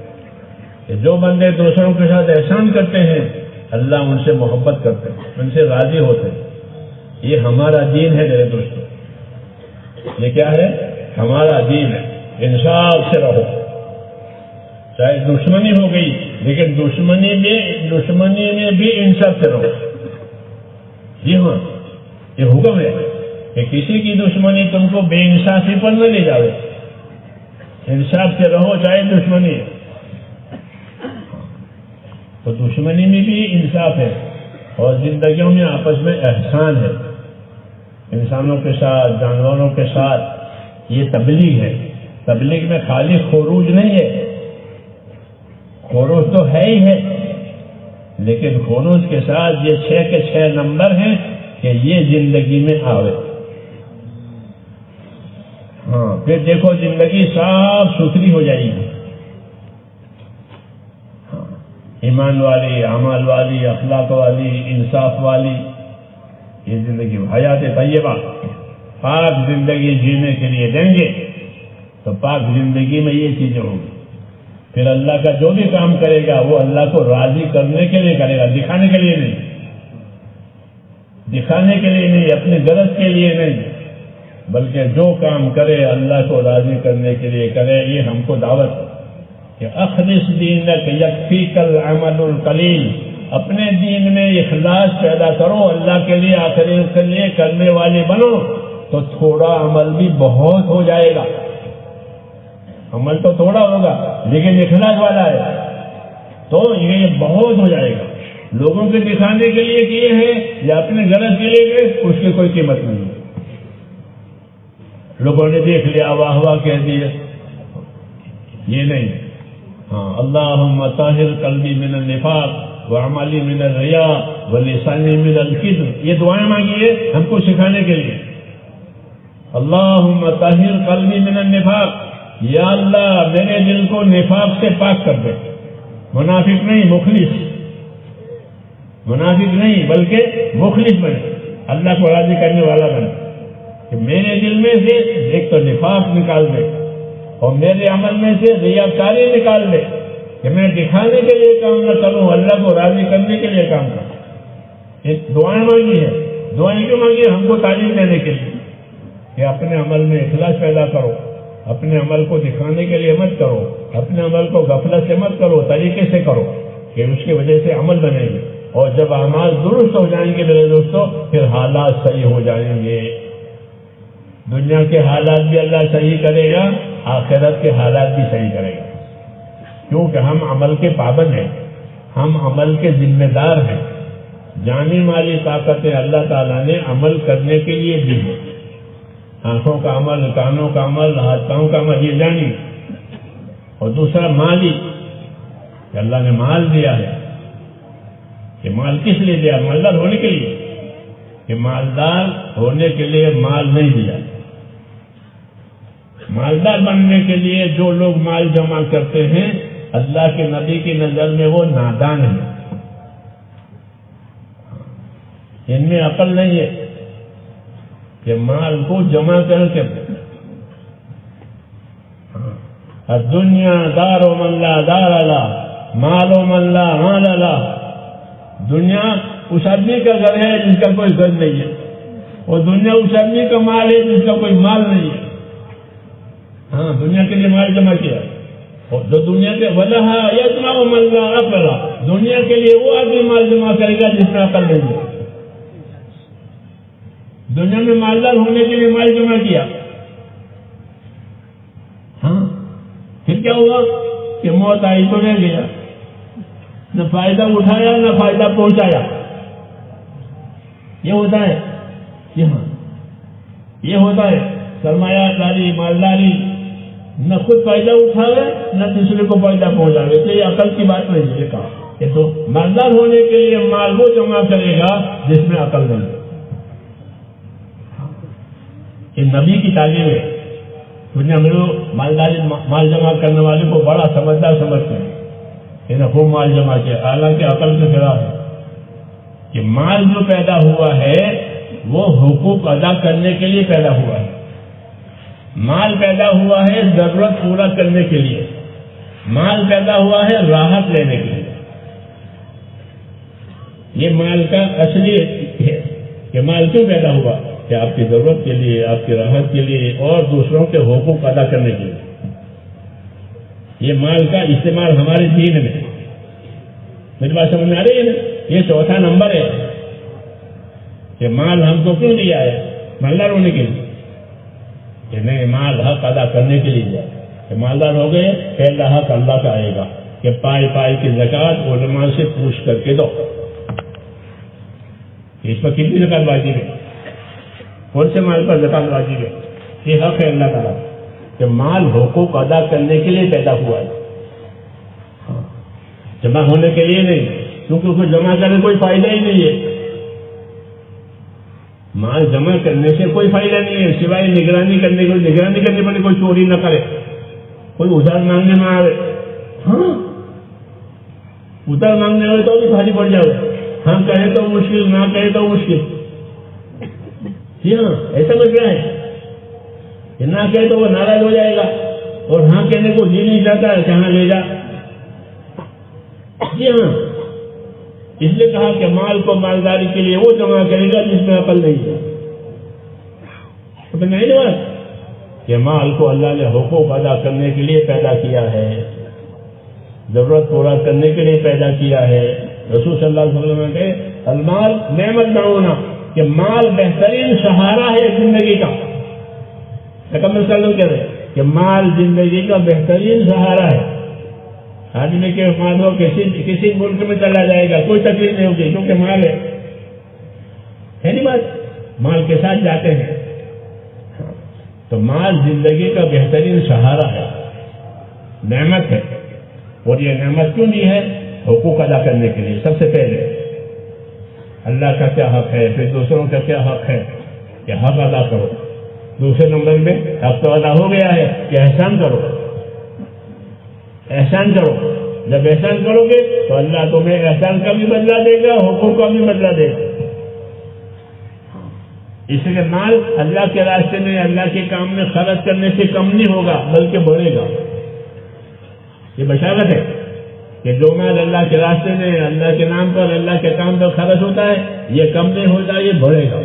کہ جو بندے دوسروں کے ساتھ احسان کرتے ہیں اللہ ان سے محبت کرتے ہیں، ان سے راضی ہوتے ہیں۔ یہ ہمارا دین ہے میرے دوستوں، یہ کیا ہے؟ ہمارا دین ہے۔ انصاف سے رہو، چاہے دشمنی ہو گئی لیکن دشمنی میں بھی انصاف سے رہو۔ جی ہاں، یہ حکم ہے کہ کسی کی دشمنی تم کو بے انصافی پر نہ لے جاؤ، انصاف سے رہو چاہے دشمنی ہے۔ تو دشمنی میں بھی انصاف ہے، اور زندگیوں میں آپس میں احسان ہے، انسانوں کے ساتھ، جانوروں کے ساتھ۔ یہ تبلیغ ہے۔ تبلیغ میں خالی خروج نہیں ہے، خروج تو ہے ہی ہے، لیکن خروج کے ساتھ یہ 6 کے 6 نمبر ہیں کہ یہ زندگی میں آوے۔ ہاں، پھر دیکھو زندگی صاف ستھری ہو جائے گی، ایمان والی، اعمال والی، اخلاق والی، انصاف والی، یہ زندگی حیات طیبہ، پاک زندگی جینے کے لیے دیں گے تو پاک زندگی میں یہ چیزیں ہوں گی۔ پھر اللہ کا جو بھی کام کرے گا وہ اللہ کو راضی کرنے کے لیے کرے گا، دکھانے کے لیے نہیں، دکھانے کے لیے نہیں، اپنے غرض کے لیے نہیں، بلکہ جو کام کرے اللہ کو راضی کرنے کے لیے کرے۔ یہ ہم کو دعوت ہے کہ اخلص دینک یکفیک العمل القلیل، اپنے دین میں اخلاص پیدا کرو، اللہ کے لیے آخرت کے لیے کرنے والے بنو، تو تھوڑا عمل بھی بہت ہو جائے گا۔ عمل تو تھوڑا ہوگا لیکن اخلاص والا ہے تو یہ بہت ہو جائے گا۔ لوگوں کے دکھانے کے لیے کیے ہیں یا اپنے غرض کے لیے گئے، اس کی کوئی قیمت نہیں ہے۔ لوگوں نے دیکھ لیا، واہ واہ کہہ دیے، یہ نہیں۔ ہاں، اللہم طہر قلبی من النفاق وعملی من الریا ولسانی من الکذب، یہ دعائیں مانگیے ہم کو سکھانے کے لیے۔ اللہم طہر قلبی من النفاق، یا اللہ میرے دل کو نفاق سے پاک کر دے، منافق نہیں، مخلص، منافق نہیں بلکہ مخلص بنے، اللہ کو راضی کرنے والا بنے، کہ میرے دل میں سے ایک تو نفاق نکال دے اور میرے عمل میں سے ریاکاری نکال دے، کہ میں دکھانے کے لیے کام نہ کروں، اللہ کو راضی کرنے کے لیے کام کروں۔ ایک دعائیں مانگی ہے، دعائیں کیوں مانگی؟ ہم کو تعلیم دینے کے لیے کہ اپنے عمل میں اخلاص پیدا کرو، اپنے عمل کو دکھانے کے لیے مت کرو، اپنے عمل کو غفلت سے مت کرو، طریقے سے کرو کہ اس کی وجہ سے عمل بنے گے، اور جب اعمال درست ہو جائیں گے میرے دوستوں پھر حالات صحیح ہو جائیں گے۔ دنیا کے حالات بھی اللہ صحیح کرے گا، آخرت کے حالات بھی صحیح کرے گا، کیونکہ ہم عمل کے پابند ہیں، ہم عمل کے ذمہ دار ہیں۔ جانی مالی طاقتیں اللہ تعالیٰ نے عمل کرنے کے لیے دی ہیں، آنکھوں کا عمل، کانوں کا عمل، ہاتھ پاؤں کا عمل، یہ جانی، اور دوسرا مالی، کہ اللہ نے مال دیا ہے، کہ مال کس لیے دیا؟ مالدار ہونے کے لیے، کہ مالدار ہونے کے لیے مال نہیں دیا۔ مالدار بننے کے لیے جو لوگ مال جمع کرتے ہیں اللہ کے نبی کی نظر میں وہ نادان ہیں، ان میں عقل نہیں ہے کہ مال کو جمع کر کے۔ الدنیا دار و من لا دار لا، مال و من لا مال لا، دنیا اس آدمی کا گھر ہے جس کا کوئی گھر نہیں ہے، اور دنیا اس آدمی کا مال ہے جس کا کوئی مال نہیں ہے۔ ہاں، دنیا کے لیے مال جمع کیا، اور جو دنیا کے وجہ یجمع من لا عقل، دنیا کے لیے وہ آدمی مال جمع کرے گا جس میں عقل نہیں ہے۔ دنیا میں مالدار ہونے کے لیے مال جمع کیا، ہاں، پھر کیا ہوا کہ موت آئی تو رہ گیا، نہ فائدہ اٹھایا نہ فائدہ پہنچایا۔ یہ ہوتا ہے، ہاں یہ ہوتا ہے سرمایہ داری، مالداری، نہ خود فائدہ اٹھاوے نہ دوسرے کو فائدہ پہنچاوے، تو یہ عقل کی بات نہیں ہے۔ کہا کہ تو مالدار ہونے کے لیے مال وہ جمع کرے گا جس میں عقل نہیں ہے۔ یہ نبی کی تعلیم ہے۔ دنیا میں لوگ مال جمع کرنے والے کو بڑا سمجھدار سمجھتے ہیں، انہیں خوب مال جمع کیا، حالانکہ عقل کے خلاف ہے کہ مال جو پیدا ہوا ہے وہ حقوق ادا کرنے کے لیے پیدا ہوا ہے. مال پیدا ہوا ہے ضرورت پورا کرنے کے لیے، مال پیدا ہوا ہے راحت لینے کے لیے. یہ مال کا اصلی ہے کہ مال کیوں پیدا ہوا؟ کہ آپ کی ضرورت کے لیے، آپ کی راحت کے لیے اور دوسروں کے حقوق ادا کرنے کے لیے. یہ مال کا استعمال ہمارے دین میں، میری بات سمجھ میں آ رہی ہے نا؟ یہ چوتھا نمبر ہے کہ مال ہم کو کیوں دیا ہے؟ مالدار ہونے کے لیے کہ نہیں، مال حق ادا کرنے کے لیے دیا کہ مالدار ہو گئے، پہلا حق اللہ کا آئے گا کہ پائی کی زکوٰۃ علماء سے پوچھ کر کے دو. اس پر کتنی زکوٰۃ واجب ہے؟ کون سے مال پر زکوٰۃ واجب ہے؟ یہ حق ہے اللہ تعالیٰ کہ مال حقوق ادا کرنے کے لیے پیدا ہوا ہے، جمع ہونے کے لیے نہیں، کیونکہ اس کو جمع کرنے کوئی فائدہ ہی نہیں ہے. مال جمع کرنے سے کوئی فائدہ نہیں ہے سوائے نگرانی کرنے کو. نگرانی کرنے پر کوئی چوری نہ کرے، کوئی ادھار مانگنے میں آئے. ہاں ادھار مانگنے والے تو بھی بھاری پڑ جائے، ہاں کہے تو مشکل، نہ کہے تو مشکل. جی ہاں ایسا مسئلہ ہے کہ نہ کہے تو وہ ناراض ہو جائے گا اور ہاں کہنے کو جی نہیں چاہتا ہے کہ ہاں لے جا. جی ہاں اس لیے کہا کہ مال کو مالداری کے لیے وہ جمع کرے گا جس میں عقل نہیں ہے. نہیں بات کہ مال کو اللہ نے حقوق ادا کرنے کے لیے پیدا کیا ہے، ضرورت پورا کرنے کے لیے پیدا کیا ہے. رسول صلی اللہ علیہ وسلم نے کہے المال نعمت معونہ، کہ مال بہترین سہارا ہے زندگی کا. پیغمبر صلی اللہ علیہ وسلم کہہ رہے کہ مال زندگی کا بہترین سہارا ہے. آدمی کے مان لو کسی ملک میں چلا جائے گا کوئی تکلیف نہیں ہوگی کیونکہ مال ہے نہیں بات؟ مال کے ساتھ جاتے ہیں. تو مال زندگی کا بہترین سہارا ہے، نعمت ہے. اور یہ نعمت کیوں دی ہے؟ حقوق ادا کرنے کے لیے. سب سے پہلے اللہ کا کیا حق ہے، پھر دوسروں کا کیا حق ہے کہ حق ادا کرو. دوسرے نمبر میں حق تو ادا ہو گیا ہے کہ احسان کرو. احسان کرو، جب احسان کرو گے تو اللہ تمہیں احسان کا بھی بدلہ دے گا، حقوق کا بھی بدلہ دے گا. اس لیے مال اللہ کے راستے میں، اللہ کے کام میں خرچ کرنے سے کم نہیں ہوگا بلکہ بڑھے گا. یہ بشارت ہے کہ جو مال اللہ کے راستے میں، اللہ کے نام پر، اللہ کے کام پر خرچ ہوتا ہے یہ کم نہیں ہوتا، یہ بڑھے گا.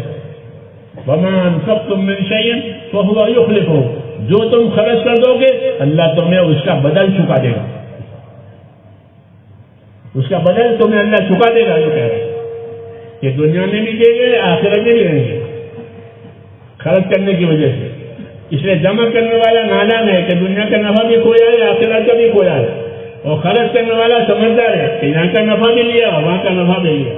وَمَا أَنفَقْتُم مِّن شَيْءٍ فَهُوَ يُخْلِفُهُ، جو تم خرچ کر دو گے اللہ تمہیں اس کا بدل چکا دے گا. اس کا بدل تمہیں اللہ چکا دے گا. یہ کہہ رہے ہیں کہ دنیا میں بھی دیں گے، آخرت میں بھی دیں گے خرچ کرنے کی وجہ سے. اس لیے جمع کرنے والا نادان ہے کہ دنیا کا نفع بھی کھویا ہے، آخرت کا بھی کھویا ہے. اور خرچ کرنے والا سمجھدار ہے کہ یہاں کا نفع بھی لیا، وہاں کا نفع بھی لیا.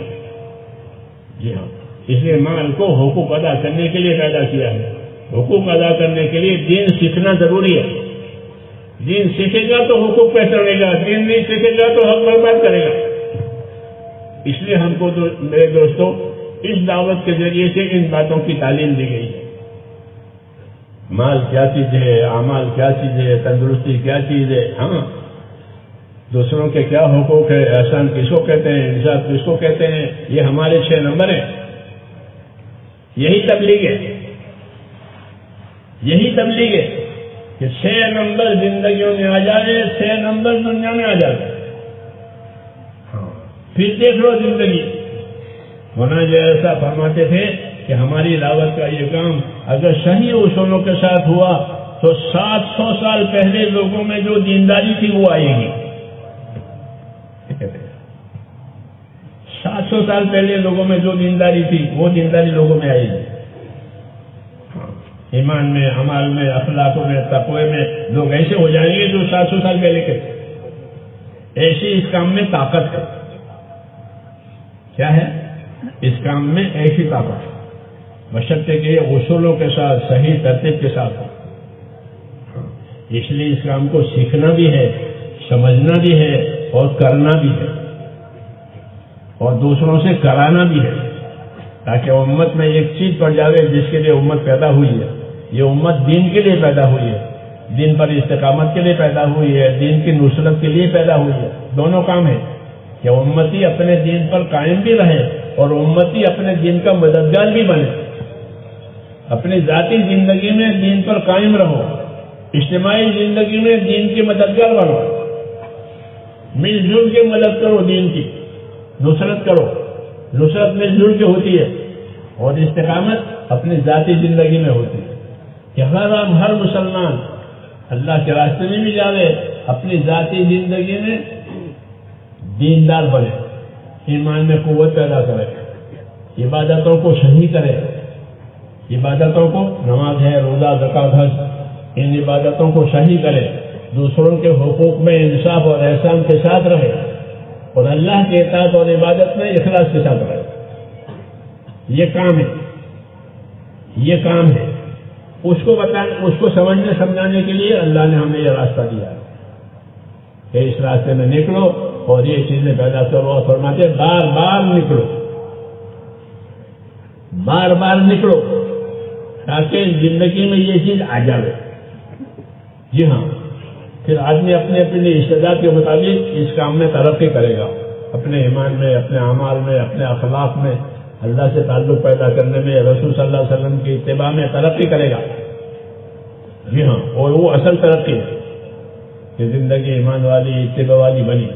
جی ہاں، اس لیے مال کو حقوق ادا کرنے کے لیے پیدا کیا ہے. حقوق ادا کرنے کے لیے دین سیکھنا ضروری ہے. دین سیکھے گا تو حقوق پہچانے گا، دین نہیں سیکھے گا تو حق برباد کرے گا. اس لیے ہم کو میرے دوستوں اس دعوت کے ذریعے سے ان باتوں کی تعلیم دی گئی ہے. مال کیا چیز ہے، اعمال کیا چیز ہے، تندرستی کیا چیز ہے، ہاں دوسروں کے کیا حقوق ہے، احسان کس کو کہتے ہیں، انصاف کس کو کہتے ہیں. یہ ہمارے 6 نمبر ہیں. یہی تبلیغ ہے، یہی تبلیغ ہے کہ 6 نمبر زندگیوں میں آ جائے، 6 نمبر دنیا میں آ جائے. پھر دیکھ لو زندگی. ہونا جو ایسا فرماتے تھے کہ ہماری دعوت کا یہ کام اگر صحیح اصولوں کے ساتھ ہوا تو 700 سال پہلے لوگوں میں جو دینداری تھی وہ آئے گی. 700 سال پہلے لوگوں میں جو دینداری تھی وہ دینداری لوگوں میں آئے گی. ایمان میں، عمل میں، اخلاقوں میں، تقوی میں لوگ ایسے ہو جائیں گے جو 700 سال پہلے کے. ایسی اس کام میں طاقت ہے. کیا ہے اس کام میں؟ ایسی طاقت ہے بشرطے کہ یہ اصولوں کے ساتھ، صحیح ترتیب کے ساتھ. اس لیے اس کام کو سیکھنا بھی ہے، سمجھنا بھی ہے اور کرنا بھی ہے اور دوسروں سے کرانا بھی ہے تاکہ امت میں ایک چیز پڑ جاوے جس کے لیے امت پیدا ہوئی ہے. یہ امت دین کے لیے پیدا ہوئی ہے. دین پر استقامت کے لیے پیدا ہوئی ہے، دین کی نصرت کے لیے پیدا ہوئی ہے. دونوں کام ہیں کہ امتی اپنے دین پر قائم بھی رہے اور امتی اپنے دین کا مددگار بھی بنے. اپنی ذاتی زندگی میں دین پر قائم رہو، اجتماعی زندگی میں دین کے مددگار بنو، مل جل کے مدد کرو، دین کی نصرت کرو. نصرت مل جل کے ہوتی ہے اور استقامت اپنی ذاتی زندگی میں ہوتی ہے کہ ہر مسلمان اللہ کے راستے میں بھی جاوے، اپنی ذاتی زندگی میں دیندار بنے، ایمان میں قوت پیدا کرے، عبادتوں کو صحیح کرے. عبادتوں کو نماز ہے، روزہ، زکوٰۃ، حج، ان عبادتوں کو صحیح کرے، دوسروں کے حقوق میں انصاف اور احسان کے ساتھ رہے اور اللہ کے اطاعت اور عبادت میں اخلاص کے ساتھ رہے. یہ کام ہے، یہ کام ہے. اس کو سمجھنے سمجھانے کے لیے اللہ نے ہمیں یہ راستہ دیا ہے کہ اس راستے میں نکلو اور یہ چیزیں پیدا کرو. اور فرماتے بار بار نکلو، بار بار نکلو تاکہ زندگی میں یہ چیز آ جائے. جی ہاں، پھر آدمی اپنے اپنی استعداد کے مطابق اس کام میں ترقی کرے گا، اپنے ایمان میں، اپنے اعمال میں، اپنے اخلاق میں، اللہ سے تعلق پیدا کرنے میں، رسول صلی اللہ علیہ وسلم کی اتباع میں ترقی کرے گا. جی ہاں، اور وہ اصل ترقی ہے کہ زندگی ایمان والی، اتباع والی بنی.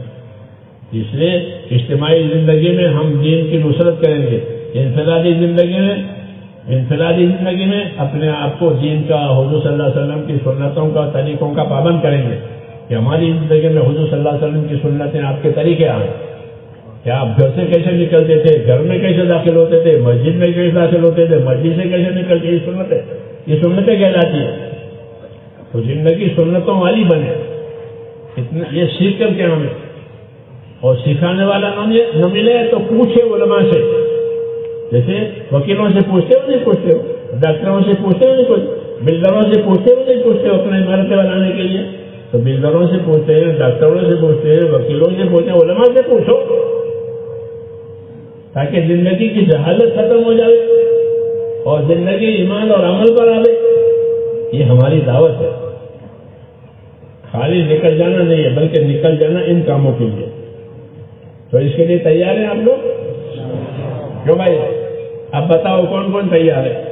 اس لیے اجتماعی زندگی میں ہم دین کی نصرت کریں گے، انفرادی زندگی میں اپنے آپ کو دین کا، حضور صلی اللہ علیہ وسلم کی سنتوں کا، طریقوں کا پابند کریں گے کہ ہماری زندگی میں حضور صلی اللہ علیہ وسلم کی سنتیں آپ کے طریقے آئیں کہ آپ گھر سے کیسے نکلتے تھے، گھر میں کیسے داخل ہوتے تھے، مسجد میں کیسے داخل ہوتے تھے، مسجد سے کیسے نکلتے. یہ سنتیں کہلاتی ہیں. تو زندگی سنتوں والی بنے، یہ سیکھ کر کے ہمیں. اور سکھانے والا نہ ملے تو پوچھے علماء سے، جیسے وکیلوں سے پوچھتے ہو نہیں پوچھتے ہو، ڈاکٹروں سے پوچھتے ہو نہیں پوچھتے، بلڈروں سے پوچھتے ہو نہیں پوچھتے ہو اپنے عمارتیں بنانے کے لیے. تو بلڈروں سے پوچھتے ہیں، ڈاکٹروں سے پوچھتے ہیں، وکیلوں سے پوچھتے ہیں، علماء سے پوچھو تاکہ زندگی کی جہالت ختم ہو جائے اور زندگی ایمان اور عمل پر آئے. یہ ہماری دعوت ہے، خالی نکل جانا نہیں ہے بلکہ نکل جانا ان کاموں کے لیے. تو اس کے لیے تیار ہیں آپ لوگ؟ کیوں بھائی، اب بتاؤ کون کون تیار ہے؟